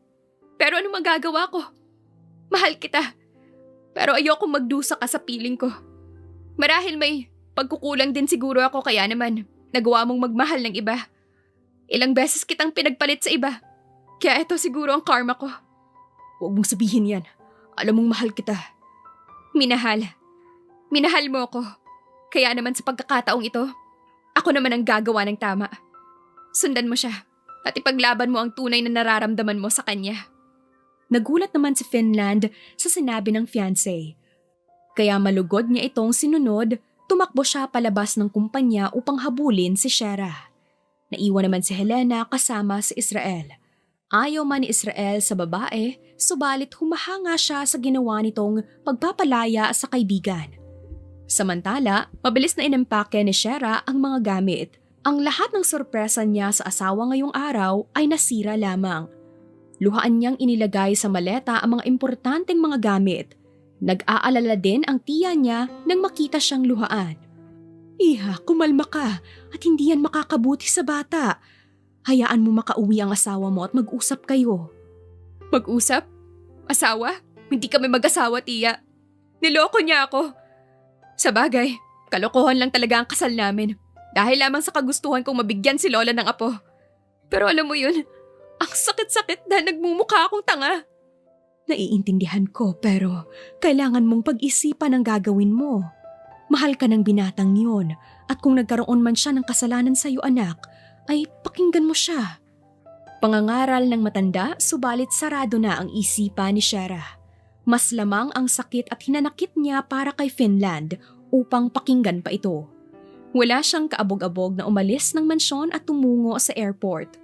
S1: Pero ano magagawa ko? Mahal kita. Pero ayoko magdusa ka sa piling ko. Marahil may pagkukulang din siguro ako kaya naman nagawa mong magmahal ng iba. Ilang beses kitang pinagpalit sa iba. Kaya ito siguro ang karma ko.
S2: Huwag mong sabihin yan. Alam mong mahal kita.
S1: Minahal. Minahal mo ako. Kaya naman sa pagkakataong ito, ako naman ang gagawa ng tama. Sundan mo siya at ipaglaban mo ang tunay na nararamdaman mo sa kanya.
S2: Nagulat naman si Finland sa sinabi ng fiancé. Kaya malugod niya itong sinunod, tumakbo siya palabas ng kumpanya upang habulin si Shera. Naiwan naman si Helena kasama si Israel. Ayaw man ni Israel sa babae, subalit humahanga siya sa ginawa nitong pagpapalaya sa kaibigan. Samantala, mabilis na inimpake ni Shera ang mga gamit. Ang lahat ng sorpresa niya sa asawa ngayong araw ay nasira lamang. Luhaan niyang inilagay sa maleta ang mga importanteng mga gamit. Nag-aalala din ang tiya niya nang makita siyang luhaan. Iha, kumalma ka at hindi yan makakabuti sa bata. Hayaan mo makauwi ang asawa mo at mag-usap kayo.
S1: Mag-usap? Asawa? Hindi kami mag-asawa, tiya. Niloko niya ako. Sa bagay, kalokohan lang talaga ang kasal namin. Dahil lamang sa kagustuhan kong mabigyan si Lola ng apo. Pero alam mo yun, ang sakit-sakit dahil nagmumukha akong tanga.
S2: Naiintindihan ko pero kailangan mong pag-isipan ang gagawin mo. Mahal ka ng binatang yun at kung nagkaroon man siya ng kasalanan sa iyo anak, ay pakinggan mo siya. Pangangaral ng matanda subalit sarado na ang isipan ni Shera. Mas lamang ang sakit at hinanakit niya para kay Finland upang pakinggan pa ito. Wala siyang kaabog-abog na umalis ng mansyon at tumungo sa airport.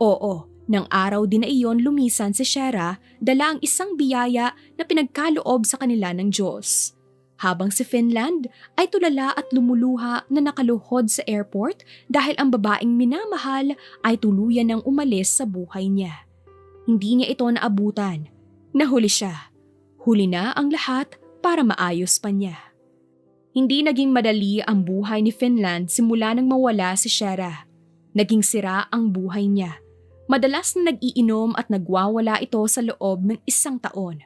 S2: Oo, nang araw din na iyon lumisan si Shera dala ang isang biyaya na pinagkaloob sa kanila ng Diyos. Habang si Finland ay tulala at lumuluha na nakaluhod sa airport dahil ang babaeng minamahal ay tuluyan ng umalis sa buhay niya. Hindi niya ito naabutan. Nahuli siya. Huli na ang lahat para maayos pa niya. Hindi naging madali ang buhay ni Finland simula nang mawala si Shera. Naging sira ang buhay niya. Madalas na nag-iinom at nagwawala ito sa loob ng 1 taon.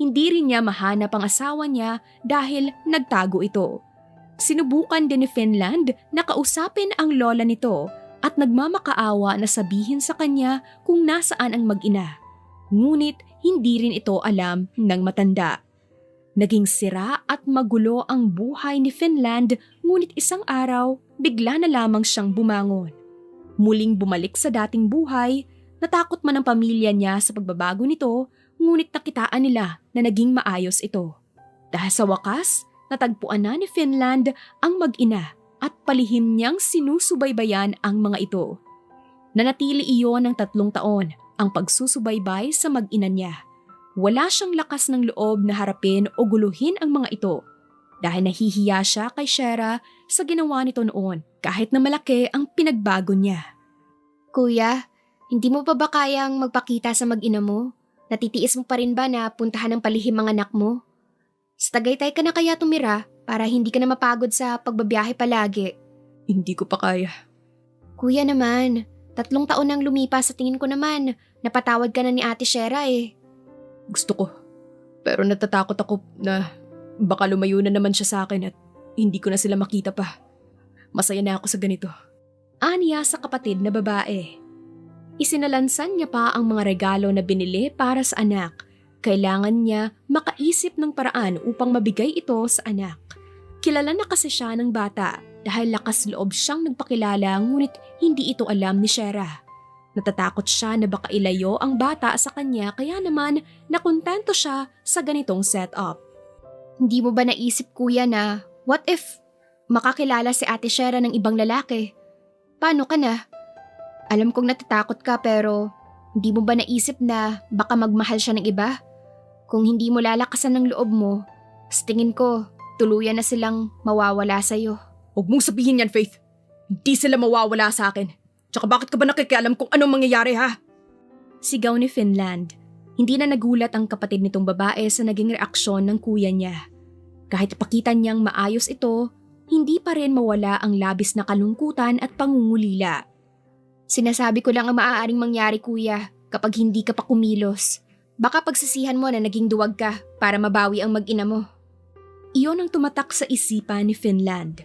S2: Hindi rin niya mahanap ang asawa niya dahil nagtago ito.
S1: Sinubukan din ni Finland na kausapin ang lola nito at nagmamakaawa na sabihin sa kanya kung nasaan ang mag-ina. Ngunit hindi rin ito alam ng matanda. Naging sira at magulo ang buhay ni Finland, ngunit isang araw bigla na lamang siyang bumangon. Muling bumalik sa dating buhay, natakot man ang pamilya niya sa pagbabago nito, ngunit nakitaan nila na naging maayos ito. Dahil sa wakas, natagpuan na ni Finland ang mag-ina at palihim niyang sinusubaybayan ang mga ito. Nanatili iyon ng 3 taon ang pagsusubaybay sa mag-ina niya. Wala siyang lakas ng loob na harapin o guluhin ang mga ito dahil nahihiya siya kay Shera sa ginawa nito noon kahit na malaki ang pinagbago niya.
S4: Kuya, hindi mo pa ba kayang magpakita sa mag-ina mo? Natitiis mo pa rin ba na puntahan ng palihim ang anak mo? Sa Tagaytay ka na kaya tumira para hindi ka na mapagod sa pagbabiyahe palagi.
S1: Hindi ko pa kaya.
S4: Kuya naman, 3 taon nang lumipas sa tingin ko naman. Napatawad ka na ni Ate Shera eh.
S1: Gusto ko. Pero natatakot ako na baka lumayo na naman siya sa akin at hindi ko na sila makita pa. Masaya na ako sa ganito. Aniya sa kapatid na babae. Isinalansan niya pa ang mga regalo na binili para sa anak. Kailangan niya makaisip ng paraan upang mabigay ito sa anak. Kilala na kasi siya ng bata dahil lakas loob siyang nagpakilala ngunit hindi ito alam ni Shera. Natatakot siya na baka ilayo ang bata sa kanya kaya naman nakontento siya sa ganitong setup.
S4: Hindi mo ba naisip kuya na what if makakilala si Ate Shera ng ibang lalaki? Paano ka na? Alam kong natatakot ka pero hindi mo ba naisip na baka magmahal siya ng iba? Kung hindi mo lalakasan ng loob mo, sa tingin ko, tuluyan na silang mawawala sa'yo.
S1: Huwag mong sabihin yan, Faith. Hindi sila mawawala sa akin. Tsaka bakit ka ba nakikialam kung anong mangyayari ha? Sigaw ni Finland. Hindi na nagulat ang kapatid nitong babae sa naging reaksyon ng kuya niya. Kahit ipakita niyang maayos ito, hindi pa rin mawala ang labis na kalungkutan at pangungulila.
S4: Sinasabi ko lang ang maaaring mangyari kuya kapag hindi ka pa kumilos. Baka pagsisihan mo na naging duwag ka para mabawi ang mag-ina mo.
S1: Iyon ang tumatak sa isipan ni Finland.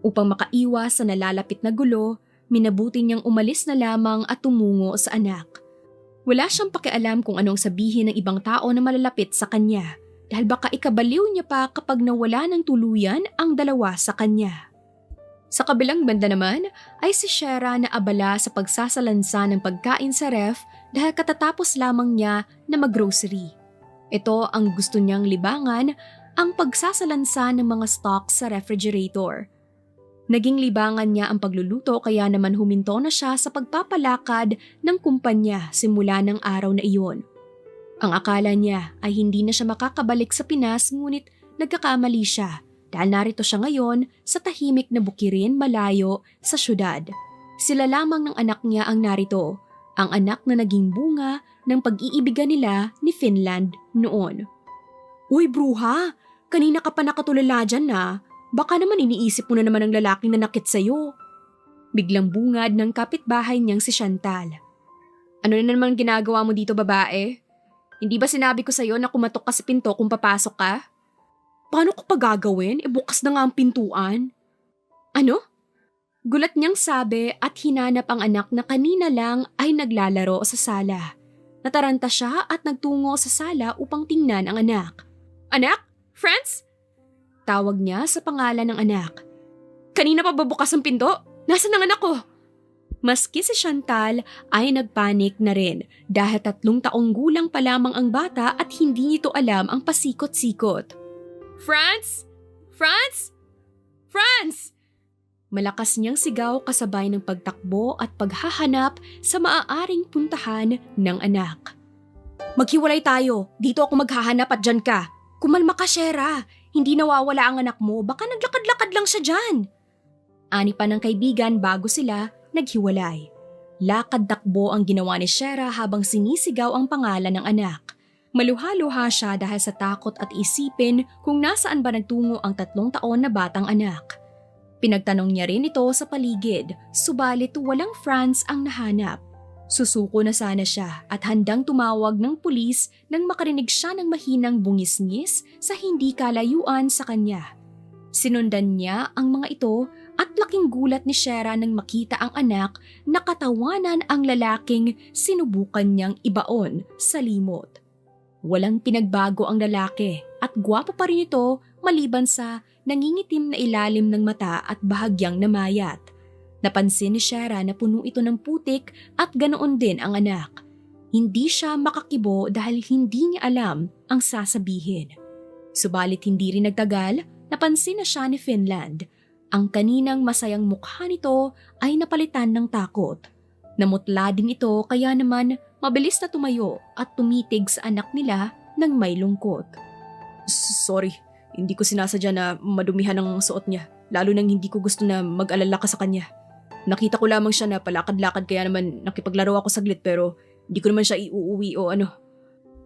S1: Upang makaiwas sa nalalapit na gulo, minabuti niyang umalis na lamang at tumungo sa anak. Wala siyang pakialam kung anong sabihin ng ibang tao na malalapit sa kanya dahil baka ikabaliw niya pa kapag nawala ng tuluyan ang dalawa sa kanya. Sa kabilang banda naman ay si Shera na abala sa pagsasalansa ng pagkain sa ref dahil katatapos lamang niya na maggrocery. Ito ang gusto niyang libangan, ang pagsasalansa ng mga stocks sa refrigerator. Naging libangan niya ang pagluluto kaya naman huminto na siya sa pagpapalakad ng kumpanya simula ng araw na iyon. Ang akala niya ay hindi na siya makakabalik sa Pinas ngunit nagkakamali siya. Dahil narito siya ngayon sa tahimik na bukirin malayo sa syudad. Sila lamang ng anak niya ang narito, ang anak na naging bunga ng pag-iibigan nila ni Finland noon. Uy bruha, kanina ka pa nakatulala dyan na. Baka naman iniisip mo na naman ang lalaking nanakit sa'yo. Biglang bungad ng kapitbahay niyang si Chantal. Ano na naman ginagawa mo dito babae? Hindi ba sinabi ko sa'yo na kumatok ka sa pinto kung papasok ka? Paano ko pa gagawin? Bukas na nga ang pintuan. Ano? Gulat niyang sabi at hinanap ang anak na kanina lang ay naglalaro sa sala. Nataranta siya at nagtungo sa sala upang tingnan ang anak. Anak? Friends? Tawag niya sa pangalan ng anak. Kanina pa ba bukas ang pinto? Nasaan ang anak ko? Maski si Chantal ay nagpanik na rin dahil 3 taong gulang pa lamang ang bata at hindi nito alam ang pasikot-sikot. Franz! Franz! Franz! Malakas niyang sigaw kasabay ng pagtakbo at paghahanap sa maaaring puntahan ng anak. Maghiwalay tayo. Dito ako maghahanap at dyan ka. Kumalma ka, Shera. Hindi nawawala ang anak mo. Baka naglakad-lakad lang siya dyan. Ani pa ng kaibigan bago sila naghiwalay. Lakad-takbo ang ginawa ni Shera habang sinisigaw ang pangalan ng anak. Maluha-luha siya dahil sa takot at isipin kung nasaan ba nagtungo ang 3 taon na batang anak. Pinagtanong niya rin ito sa paligid, subalit walang Franz ang nahanap. Susuko na sana siya at handang tumawag ng pulis nang makarinig siya ng mahinang bungis-ngis sa hindi kalayuan sa kanya. Sinundan niya ang mga ito at laking gulat ni Shera nang makita ang anak na katawanan ang lalaking sinubukan niyang ibaon sa limot. Walang pinagbago ang lalaki at gwapo pa rin ito maliban sa nangingitim na ilalim ng mata at bahagyang namayat. Napansin ni Shera na puno ito ng putik at ganoon din ang anak. Hindi siya makakibo dahil hindi niya alam ang sasabihin. Subalit hindi rin nagtagal, napansin na siya ni Finland. Ang kaninang masayang mukha nito ay napalitan ng takot. Namutla din ito kaya naman mabilis na tumayo at tumitig sa anak nila ng may lungkot.
S2: Sorry, hindi ko sinasadya na madumihan ang suot niya, lalo nang hindi ko gusto na mag-alala ka sa kanya. Nakita ko lamang siya na palakad-lakad kaya naman nakipaglaro ako saglit pero hindi ko naman siya iuuwi o ano.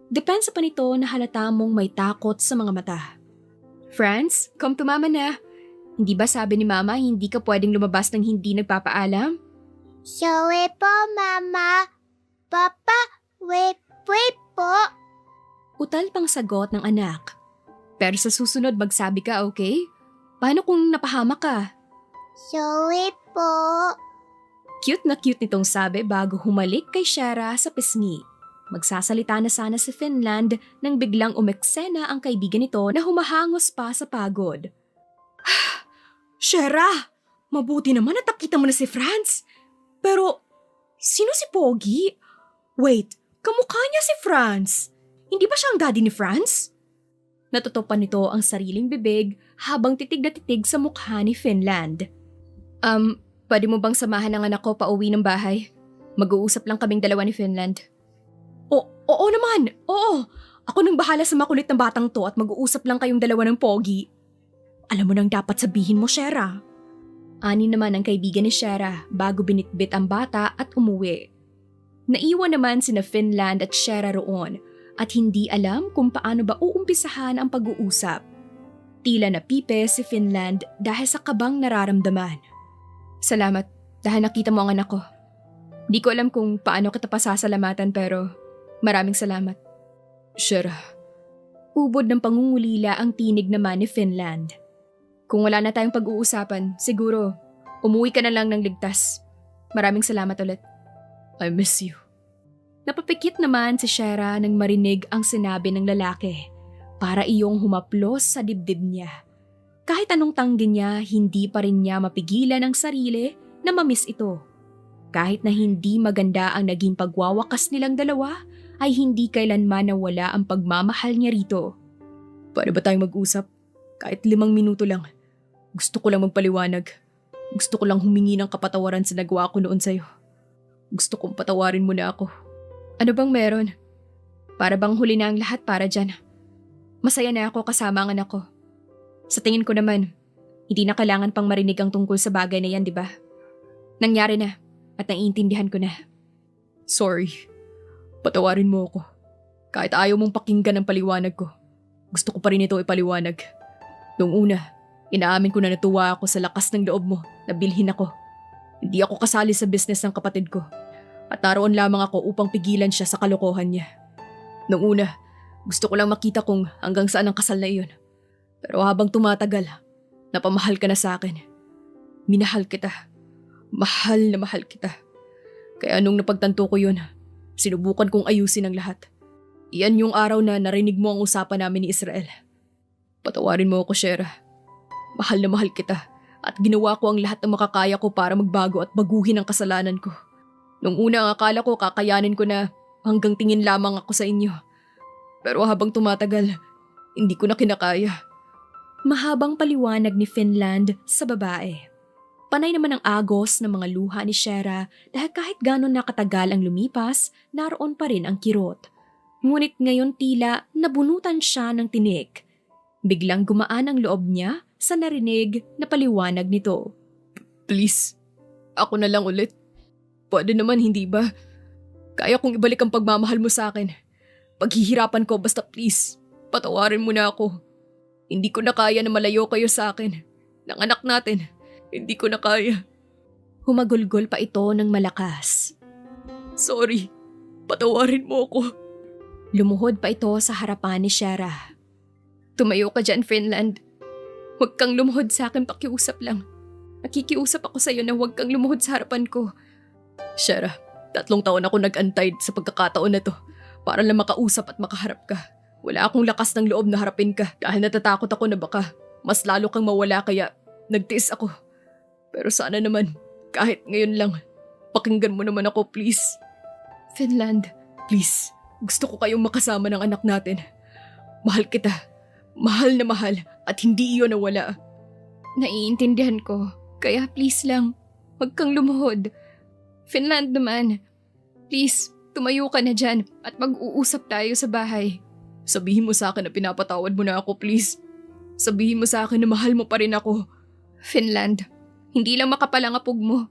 S1: Depensa pa nito na halata mong may takot sa mga mata. Franz, come to mama na. Hindi ba sabi ni mama hindi ka pwedeng lumabas ng hindi nagpapaalam?
S3: Sorry po, Mama. Papa, wait po.
S1: Utal pang sagot ng anak. Pero sa susunod magsabi ka, okay? Paano kung napahamak ka?
S3: Sorry po.
S1: Cute na cute nitong sabi bago humalik kay Shera sa pisngi. Magsasalita na sana si Finland nang biglang umeksena ang kaibigan nito na humahangos pa sa pagod. Shera! Mabuti naman at nakita mo na si Franz. Pero, sino si Pogi? Wait, kamukha niya si Franz. Hindi ba siya ang daddy ni Franz? Natutupan nito ang sariling bibig habang titig na titig sa mukha ni Finland. Pwede mo bang samahan ang anak ko pauwi ng bahay? Mag-uusap lang kaming dalawa ni Finland. Oo naman, oo. Ako nang bahala sa makulit na batang to at mag-uusap lang kayong dalawa ng Pogi. Alam mo nang dapat sabihin mo, Shera. Ani naman ang kaibigan ni Shera bago binitbit ang bata at umuwi. Naiwan naman sina Finland at Shera roon at hindi alam kung paano ba uumpisahan ang pag-uusap. Tila napipe si Finland dahil sa kabang nararamdaman. Salamat dahil nakita mo ang anak ko. Di ko alam kung paano kita pasasalamatan pero maraming salamat.
S2: Shera.
S1: Ubod ng pangungulila ang tinig naman ni Finland. Kung wala na tayong pag-uusapan, siguro umuwi ka na lang ng ligtas. Maraming salamat ulit.
S2: I miss you.
S1: Napapikit naman si Shera nang marinig ang sinabi ng lalaki para iyong humaplos sa dibdib niya. Kahit anong tanggi niya, hindi pa rin niya mapigilan ang sarili na mamiss ito. Kahit na hindi maganda ang naging pagwawakas nilang dalawa, ay hindi kailanman nawala ang pagmamahal niya rito.
S2: Pwede ba tayong mag-usap? Kahit 5 minuto lang. Gusto ko lang magpaliwanag. Gusto ko lang humingi ng kapatawaran sa nagawa ko noon sa'yo. Gusto kong patawarin mo na ako.
S1: Ano bang meron? Para bang huli na ang lahat para dyan? Masaya na ako kasama ang anak ko. Sa tingin ko naman, hindi na kailangan pang marinig ang tungkol sa bagay na yan, di ba? Nangyari na at naiintindihan ko na.
S2: Sorry. Patawarin mo ako. Kahit ayaw mong pakinggan ang paliwanag ko. Gusto ko pa rin ito ipaliwanag. Noong una, inaamin ko na natuwa ako sa lakas ng loob mo na bilhin ako. Hindi ako kasali sa business ng kapatid ko. At naroon lamang ako upang pigilan siya sa kalokohan niya. Noong una, gusto ko lang makita kung hanggang saan ang kasal na iyon. Pero habang tumatagal, napamahal ka na sa akin. Minahal kita. Mahal na mahal kita. Kaya nung napagtanto ko yun, sinubukan kong ayusin ang lahat. Iyan yung araw na narinig mo ang usapan namin ni Israel. Patawarin mo ako, Shera. Mahal na mahal kita at ginawa ko ang lahat ng makakaya ko para magbago at baguhin ang kasalanan ko. Nung una ang akala ko kakayanin ko na hanggang tingin lamang ako sa inyo. Pero habang tumatagal, hindi ko na kinakaya.
S1: Mahabang paliwanag ni Finland sa babae. Panay naman ang agos ng mga luha ni Shera dahil kahit ganon nakatagal ang lumipas, naroon pa rin ang kirot. Ngunit ngayon tila nabunutan siya ng tinik. Biglang gumaan ang loob niya sa narinig na paliwanag nito.
S2: Please, ako na lang ulit. Pwede naman, hindi ba? Kaya kong ibalik ang pagmamahal mo sa akin. Paghihirapan ko basta please, patawarin mo na ako. Hindi ko na kaya na malayo kayo sa akin. Ng anak natin, hindi ko na kaya.
S1: Humagulgol pa ito ng malakas.
S2: Sorry, patawarin mo ako.
S1: Lumuhod pa ito sa harapan ni Shera. Tumayo ka dyan, Finland. Huwag kang lumuhod sa akin, pakiusap lang. Nakikiusap ako sa'yo na huwag kang lumuhod sa harapan ko. Shara, 3 taon ako nag-antay sa pagkakataon na to para lang makausap at makaharap ka. Wala akong lakas ng loob na harapin ka dahil natatakot ako na baka mas lalo kang mawala kaya nagtiis ako. Pero sana naman, kahit ngayon lang, pakinggan mo naman ako please.
S2: Finland,
S1: Please, gusto ko kayong makasama ng anak natin. Mahal kita. Mahal na mahal at hindi iyon nawala.
S4: Naiintindihan ko. Kaya please lang, huwag kang lumuhod. Finland naman, please, tumayo ka na dyan at mag-uusap tayo sa bahay.
S1: Sabihin mo sa akin na pinapatawad mo na ako, please. Sabihin mo sa akin na mahal mo pa rin ako.
S4: Finland, hindi lang makapal ang apog mo,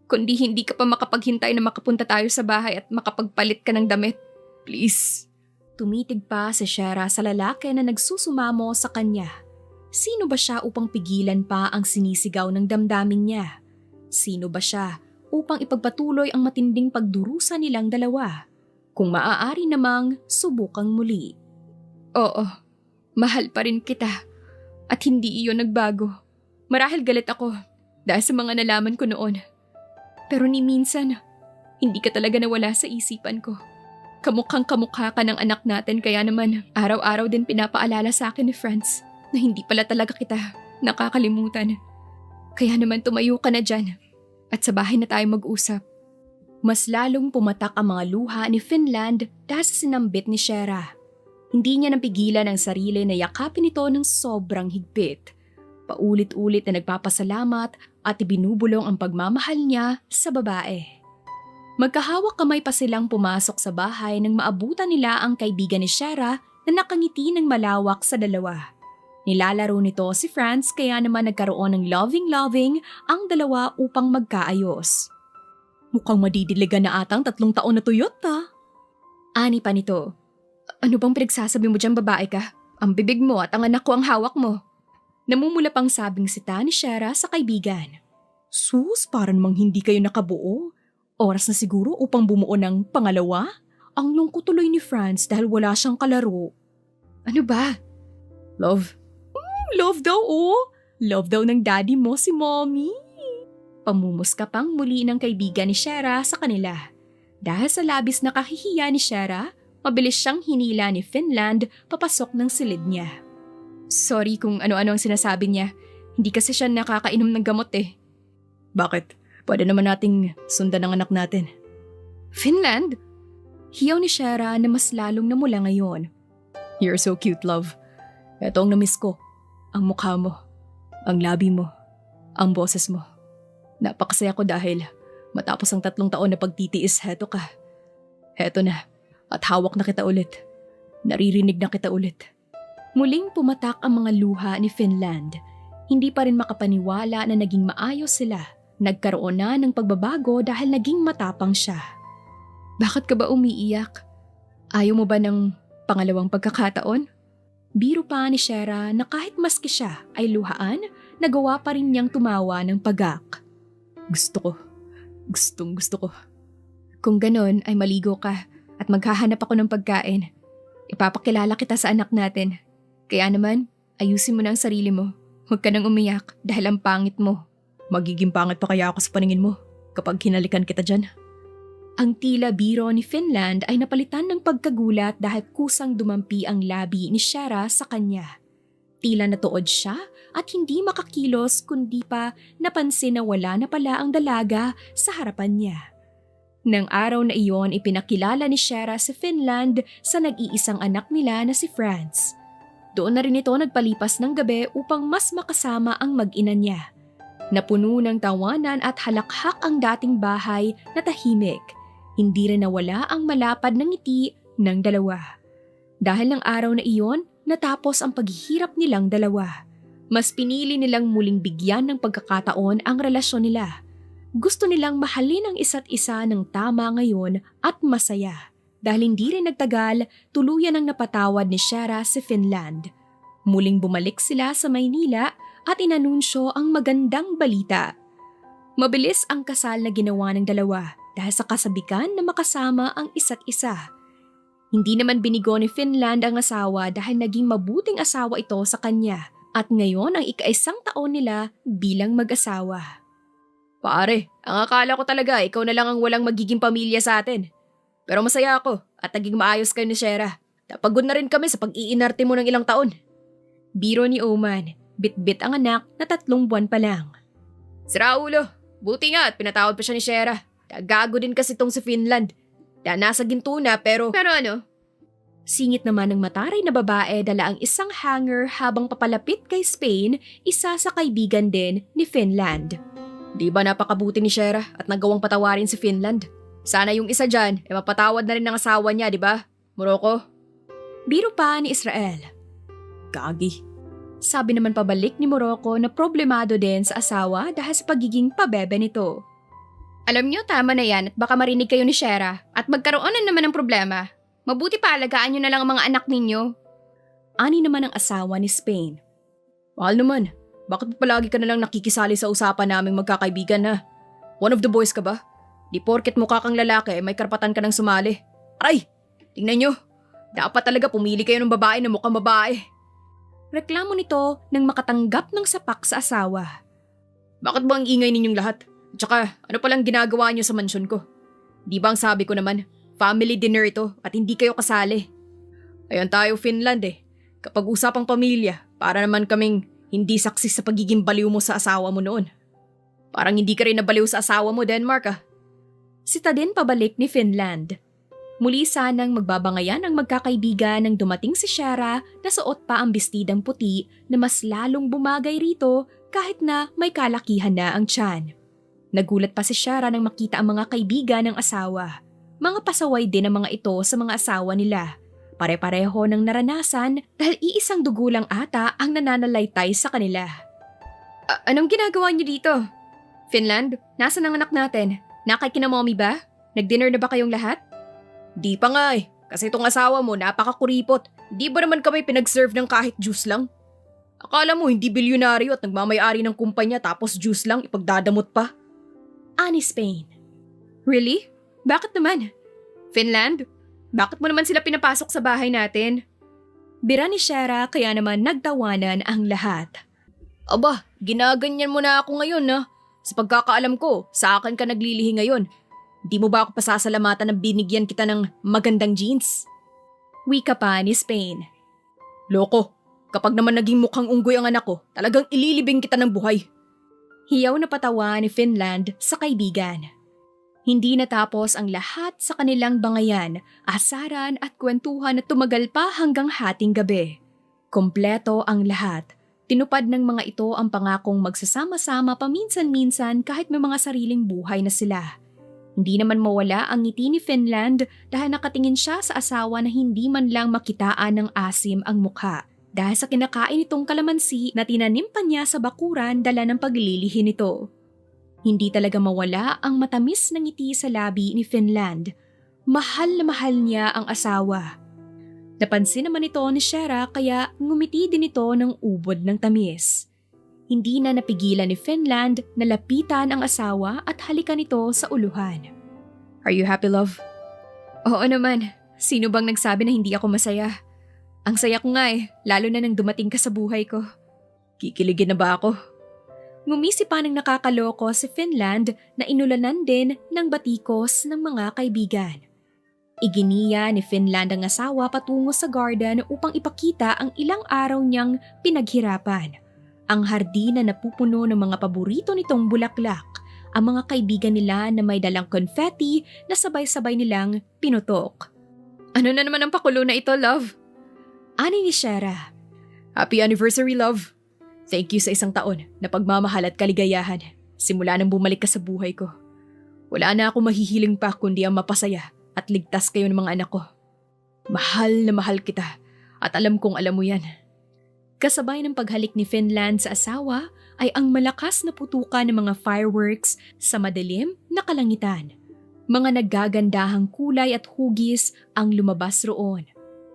S4: kundi hindi ka pa makapaghintay na makapunta tayo sa bahay at makapagpalit ka ng damit.
S1: Please.
S2: tumitig pa si Shara sa lalaki na nagsusumamo sa kanya. Sino ba siya upang pigilan pa ang sinisigaw ng damdamin niya? Sino ba siya upang ipagpatuloy ang matinding pagdurusa nilang dalawa? Kung maaari namang subukang muli.
S4: Oo, mahal pa rin kita at hindi iyon nagbago. Marahil galit ako dahil sa mga nalaman ko noon. Pero ni minsan, hindi ka talaga nawala sa isipan ko. Kamukhang kamukha ka ng anak natin kaya naman araw-araw din pinapaalala sa akin ni Franz na hindi pala talaga kita nakakalimutan. Kaya naman tumayo ka na dyan at sa bahay na tayo mag-usap.
S2: Mas lalong pumatak ang mga luha ni Finland dahil sa sinambit ni Shara. Hindi niya napigilan ang sarili na yakapin ito ng sobrang higpit. Paulit-ulit na nagpapasalamat at ibinubulong ang pagmamahal niya sa babae. Magkahawak kamay pa silang pumasok sa bahay nang maabutan nila ang kaibigan ni Shara na nakangiti ng malawak sa dalawa. Nilalaro nito si Franz kaya naman nagkaroon ng loving-loving ang dalawa upang magkaayos. Mukhang madidiligan na atang 3 taon na tuyot ha. Ani pa nito.
S4: Ano bang pinagsasabi mo dyan, babae ka? Ang bibig mo at ang anak ko ang hawak mo.
S2: Namumula pang sabing sita ni Shara sa kaibigan. Sus, para namang hindi kayo nakabuo. Oras na siguro upang bumuo ng pangalawa? Ang lungkot tuloy ni Franz dahil wala siyang kalaro.
S4: Ano ba?
S1: Love.
S2: Love daw oh! Love daw ng daddy mo si mommy. Pamumuska pang muli ng kaibigan ni Shara sa kanila. Dahil sa labis na kahihiya ni Shara, mabilis siyang hinila ni Finland papasok ng silid niya.
S4: Sorry kung ano-ano ang sinasabi niya. Hindi kasi siya nakakainom ng gamot eh.
S1: Bakit? Pwede naman nating sundan ang anak natin.
S4: Finland?
S2: Hiyaw ni Shara na mas lalong namula ngayon.
S1: You're so cute, love. Eto ang namiss ko. Ang mukha mo. Ang labi mo. Ang boses mo. Napakasaya ko dahil matapos ang 3 taon na pagtitiis, heto ka. Heto na. At hawak na kita ulit. Naririnig na kita ulit.
S2: Muling pumatak ang mga luha ni Finland. Hindi pa rin makapaniwala na naging maayos sila. Nagkaroon na ng pagbabago dahil naging matapang siya.
S4: Bakit ka ba umiiyak? Ayaw mo ba ng pangalawang pagkakataon?
S2: Biro pa ni Shara na kahit maski siya ay luhaan, nagawa pa rin niyang tumawa ng pagak.
S1: Gusto ko. Gusto ko.
S4: Kung ganon ay maligo ka at maghahanap ako ng pagkain. Ipapakilala kita sa anak natin. Kaya naman, ayusin mo na ang sarili mo. Huwag ka nang umiyak dahil ang pangit mo.
S1: Magiging pangit pa kaya ako sa paningin mo kapag hinalikan kita dyan?
S2: Ang tila biro ni Finland ay napalitan ng pagkagulat dahil kusang dumampi ang labi ni Shara sa kanya. Tila natuod siya at hindi makakilos kundi pa napansin na wala na pala ang dalaga sa harapan niya. Nang araw na iyon ipinakilala ni Shara si Finland sa nag-iisang anak nila na si Franz. Doon na rin ito nagpalipas ng gabi upang mas makasama ang mag-ina niya. Napuno ng tawanan at halakhak ang dating bahay na tahimik. Hindi rin nawala ang malapad ng ngiti ng dalawa. Dahil ng araw na iyon, natapos ang paghihirap nilang dalawa. Mas pinili nilang muling bigyan ng pagkakataon ang relasyon nila. Gusto nilang mahalin ang isa't isa ng tama ngayon at masaya. Dahil hindi rin nagtagal, tuluyan ang napatawad ni Shara si Finland. Muling bumalik sila sa Maynila at inanunsyo ang magandang balita. Mabilis ang kasal na ginawa ng dalawa dahil sa kasabikan na makasama ang isa't isa. Hindi naman binigo ni Finland ang asawa dahil naging mabuting asawa ito sa kanya
S1: At ngayon ang ika-1 taon nila bilang mag-asawa.
S2: Pare, ang akala ko talaga ikaw na lang ang walang magiging pamilya sa atin. Pero masaya ako at naging maayos kayo ni Shera. Napagod na rin kami sa pag-iinarte mo ng ilang taon.
S1: Biro ni Oman, bit-bit ang anak na 3 buwan pa lang.
S2: Si Raulo, buti nga at pinatawad pa siya ni Shera. Gago din kasi tong si Finland. Nasa ginto na pero...
S1: Pero ano? Singit naman ng mataray na babae dala ang isang hanger habang papalapit kay Spain, isa sa kaibigan din ni Finland.
S2: Di ba napakabuti ni Shera at nagawang patawarin si Finland? Sana yung isa dyan, mapatawad na rin ng asawa niya, di ba? Morocco?
S1: Biro pa ni Israel.
S2: Gagi.
S1: Sabi naman pabalik ni Morocco na problemado din sa asawa dahil sa pagiging pabebe nito. Alam niyo, tama na yan at baka marinig kayo ni Shera at magkaroon na naman ng problema. Mabuti pa alagaan niyo na lang ang mga anak ninyo. Ani naman ang asawa ni Spain.
S2: Mahal naman, bakit palagi ka na lang nakikisali sa usapan naming magkakaibigan na? One of the boys ka ba? Di porket mukha kang lalaki may karapatan ka ng sumali. Aray! Tingnan niyo, dapat talaga pumili kayo ng babae na mukhang babae.
S1: Reklamo nito nang makatanggap ng sapak sa asawa.
S2: Bakit ba ang ingay ninyong lahat? At saka, ano palang ginagawa niyo sa mansyon ko? Di ba ang sabi ko naman, family dinner ito at hindi kayo kasali. Ayan tayo Finland eh. Kapag usapang pamilya, para naman kaming hindi saksi sa pagiging baliw mo sa asawa mo noon. Parang hindi ka rin nabaliw sa asawa mo, Denmark ah.
S1: Sita din pabalik ni Finland. Muli sanang magbabangayan ang magkakaibigan nang dumating si Shera na suot pa ang bestidang puti na mas lalong bumagay rito kahit na may kalakihan na ang tiyan. Nagulat pa si Shera nang makita ang mga kaibigan ng asawa. Mga pasaway din ang mga ito sa mga asawa nila. Pare-pareho ng naranasan dahil iisang dugo lang ata ang nananalaytay sa kanila.
S2: Anong ginagawa niyo dito?
S1: Finland, nasan ang anak natin? Nakikina mommy ba? Nag-dinner na ba kayong lahat?
S2: Di pa nga eh, kasi itong asawa mo napakakuripot. Di ba naman kami pinag-serve ng kahit juice lang? Akala mo hindi bilyonaryo at nagmamayari ng kumpanya tapos juice lang ipagdadamot pa?
S1: Ani Spain. Really? Bakit naman? Finland? Bakit mo naman sila pinapasok sa bahay natin? Bira ni Shera kaya naman nagtawanan ang lahat.
S2: Aba, ginaganyan mo na ako ngayon na. Sa pagkakaalam ko, sa akin ka naglilihi ngayon. Di mo ba ako pasasalamatan na binigyan kita ng magandang jeans?
S1: Wika pa ni Spain.
S2: Loko, kapag naman naging mukhang unggoy ang anak ko, talagang ililibing kita ng buhay.
S1: Hiyaw na patawa ni Finland sa kaibigan. Hindi natapos ang lahat sa kanilang bangayan, asaran at kwentuhan na tumagal pa hanggang hating gabi. Kompleto ang lahat. Tinupad ng mga ito ang pangakong magsasama-sama paminsan-minsan kahit may mga sariling buhay na sila. Hindi naman mawala ang ngiti ni Finland dahil nakatingin siya sa asawa na hindi man lang makitaan ng asim ang mukha dahil sa kinakain itong kalamansi na tinanim pa niya sa bakuran dala ng paglilihi nito. Hindi talaga mawala ang matamis na ngiti sa labi ni Finland. Mahal na mahal niya ang asawa. Napansin naman ito ni Shera kaya ngumiti din ito ng ubod ng tamis. Hindi na napigilan ni Finland na lapitan ang asawa at halikan ito sa uluhan.
S2: Are you happy, love?
S1: Oo naman. Sino bang nagsabi na hindi ako masaya? Ang saya ko nga eh, lalo na nang dumating ka sa buhay ko.
S2: Kikiligin na ba ako?
S1: Ngumisi pa ng nakakaloko si Finland na inulanan din ng batikos ng mga kaibigan. Iginiya ni Finland ang asawa patungo sa garden upang ipakita ang ilang araw niyang pinaghirapan. Ang hardin na napupuno ng mga paborito nitong bulaklak, ang mga kaibigan nila na may dalang confetti na sabay-sabay nilang pinutok.
S2: Ano na naman ang pakulo na ito, love?
S1: Ani ni Shera.
S2: Happy anniversary, love. Thank you sa 1 taon na pagmamahal at kaligayahan. Simula nang bumalik ka sa buhay ko. Wala na ako mahihiling pa kundi ang mapasaya at ligtas kayo ng mga anak ko. Mahal na mahal kita at alam kong alam mo yan.
S1: Kasabay ng paghalik ni Finland sa asawa ay ang malakas na putukan ng mga fireworks sa madilim na kalangitan. Mga naggagandahang kulay at hugis ang lumabas roon.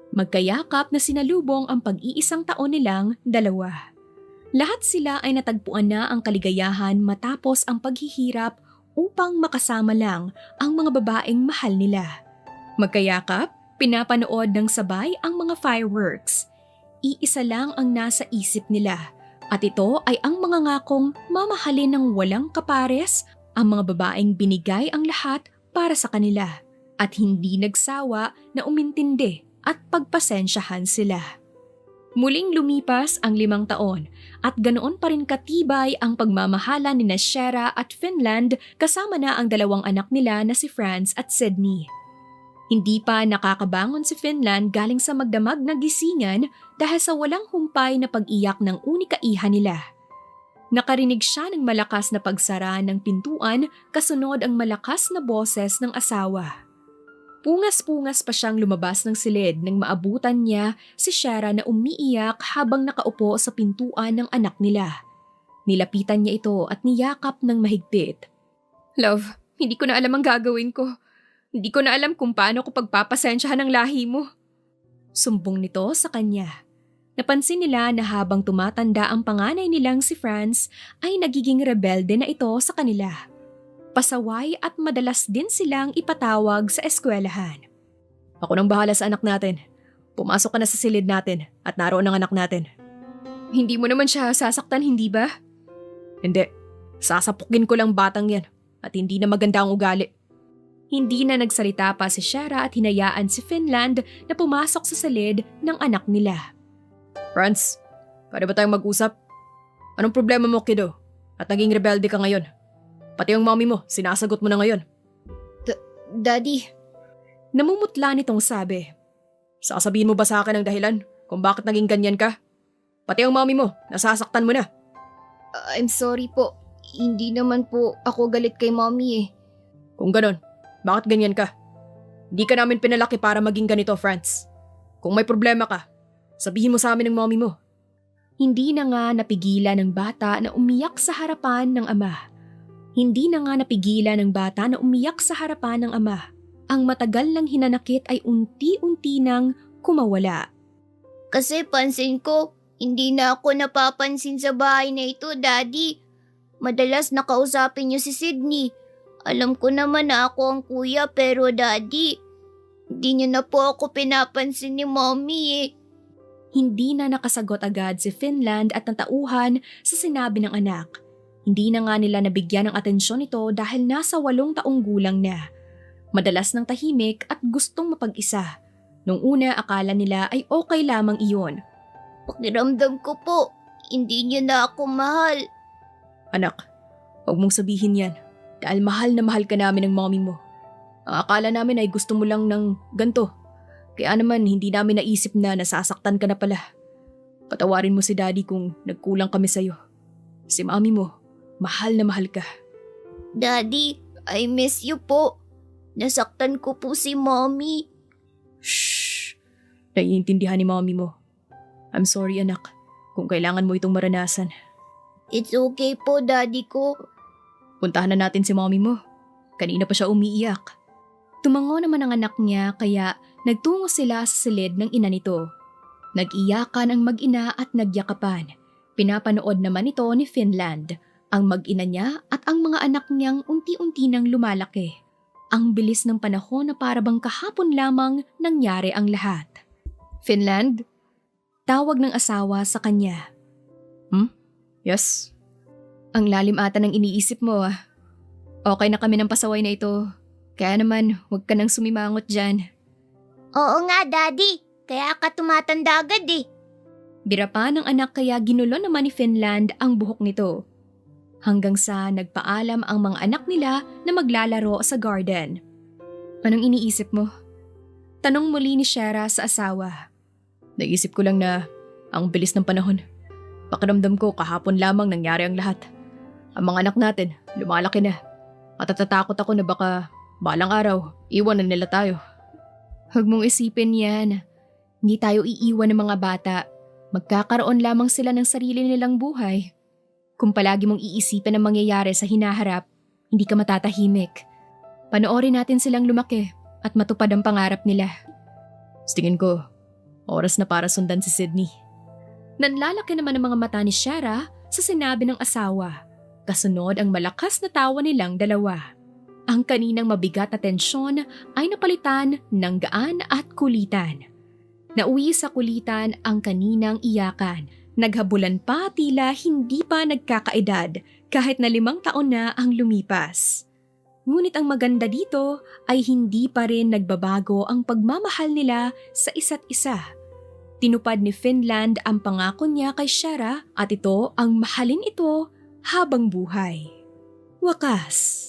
S1: Magkayakap na sinalubong ang pag-iisang taon nilang dalawa. Lahat sila ay natagpuan na ang kaligayahan matapos ang paghihirap upang makasama lang ang mga babaeng mahal nila. Magkayakap, pinapanood ng sabay ang mga fireworks. iisa lang ang nasa isip nila. At ito ay ang mga ngakong mamahalin ng walang kapares, ang mga babaeng binigay ang lahat para sa kanila at hindi nagsawa na umintindi at pagpasensyahan sila. Muling lumipas ang 5 taon at ganoon pa rin katibay ang pagmamahala ni Shera at Finland kasama na ang 2 anak nila na si Franz at Sydney. Hindi pa nakakabangon si Finland galing sa magdamag na gisingan dahil sa walang humpay na pag-iyak ng unika iha nila. Nakarinig siya ng malakas na pagsara ng pintuan kasunod ang malakas na boses ng asawa. Pungas-pungas pa siyang lumabas ng silid nang maabutan niya si Shera na umiiyak habang nakaupo sa pintuan ng anak nila. Nilapitan niya ito at niyakap ng mahigpit.
S2: Love, hindi ko na alam ang gagawin ko. Hindi ko na alam kung paano ko pagpapasensyahan ang lahi mo.
S1: Sumbong nito sa kanya. Napansin nila na habang tumatanda ang panganay nilang si Franz ay nagiging rebelde na ito sa kanila. Pasaway at madalas din silang ipatawag sa eskwelahan.
S2: Ako nang bahala sa anak natin. Pumasok ka na sa silid natin at naroon ang anak natin.
S1: Hindi mo naman siya sasaktan, hindi ba?
S2: Hindi. Sasapukin ko lang batang yan at hindi na maganda ang ugali.
S1: Hindi na nagsalita pa si Shera at hinayaan si Finland na pumasok sa silid ng anak nila.
S2: Franz, pwede ba tayong mag-usap? Anong problema mo, kiddo? At naging rebelde ka ngayon? Pati yung mommy mo, sinasagot mo na ngayon.
S4: Daddy,
S1: Namumutla nitong sabi.
S2: Sasabihin mo ba sa akin ang dahilan kung bakit naging ganyan ka? Pati ang mommy mo, nasasaktan mo na.
S4: I'm sorry po. Hindi naman po ako galit kay mommy eh.
S2: Kung ganon, bakit ganyan ka? Hindi ka namin pinalaki para maging ganito, Franz. Kung may problema ka, sabihin mo sa amin ng mommy mo.
S1: Hindi na nga napigilan ng bata na umiyak sa harapan ng ama. Hindi na nga napigilan ng bata na umiyak sa harapan ng ama. Ang matagal lang hinanakit ay unti-unti nang kumawala.
S4: Kasi pansin ko, hindi na ako napapansin sa bahay na ito, Daddy. Madalas nakausapin niyo si Sydney. Alam ko naman na ako ang kuya pero Daddy, hindi niyo na po ako pinapansin ni Mommy eh.
S1: Hindi na nakasagot agad si Finland at natauhan sa sinabi ng anak. Hindi na nga nila nabigyan ng atensyon ito dahil nasa 8 taong gulang na. Madalas ng tahimik at gustong mapag-isa. Nung una akala nila ay okay lamang iyon.
S4: Pakiramdam ko po, hindi niyo na ako mahal.
S2: Anak, huwag mong sabihin yan dahil mahal na mahal ka namin ng mommy mo. Ang akala namin ay gusto mo lang ng ganto. Kaya naman hindi namin naisip na nasasaktan ka na pala. Patawarin mo si daddy kung nagkulang kami sa'yo. Si mami mo, mahal na mahal ka.
S4: Daddy, I miss you po. Nasaktan ko po si Mommy.
S2: Shh! Naiintindihan ni mommy mo. I'm sorry anak, kung kailangan mo itong maranasan.
S4: It's okay po, Daddy ko.
S2: Puntahan na natin si mommy mo. Kanina pa siya umiiyak.
S1: Tumango naman ang anak niya kaya nagtungo sila sa silid ng ina nito. Nag-iyakan ang mag-ina at nagyakapan. Pinapanood naman ito ni Finland, ang mag-ina niya at ang mga anak niyang unti-unti nang lumalaki. Ang bilis ng panahon na parabang kahapon lamang nangyari ang lahat. Finland? Tawag ng asawa sa kanya.
S2: Yes?
S1: Ang lalim ata ng iniisip mo ah. Okay na kami ng pasaway na ito. Kaya naman, huwag ka nang sumimangot dyan.
S4: Oo nga, Daddy. Kaya ka tumatanda agad eh.
S1: Bira pa ng anak kaya ginulo naman ni Finland ang buhok nito. Hanggang sa nagpaalam ang mga anak nila na maglalaro sa garden. Anong iniisip mo? Tanong muli ni Shera sa asawa.
S2: Naisip ko lang na ang bilis ng panahon. Pakiramdam ko kahapon lamang nangyari ang lahat. Ang mga anak natin, lumalaki na. At natatakot ako na baka balang araw, iwan na nila tayo.
S1: Huwag mong isipin yan. Hindi tayo iiwan ng mga bata. Magkakaroon lamang sila ng sarili nilang buhay. Kung palagi mong iisipin ang mangyayari sa hinaharap, hindi ka matatahimik. Panoorin natin silang lumaki at matupad ang pangarap nila.
S2: Sa tingin ko, oras na para sundan si Sydney.
S1: Nanlalaki naman ang mga mata ni Shera sa sinabi ng asawa. Kasunod ang malakas na tawa nilang dalawa. Ang kaninang mabigat na tensyon ay napalitan ng gaan at kulitan. Nauwi sa kulitan ang kaninang iyakan. Naghabulan pa tila hindi pa nagkakaedad kahit na 5 taon na ang lumipas. Ngunit ang maganda dito ay hindi pa rin nagbabago ang pagmamahal nila sa isa't isa. Tinupad ni Finland ang pangako niya kay Shara at ito ang mahalin ito habang buhay. Wakas.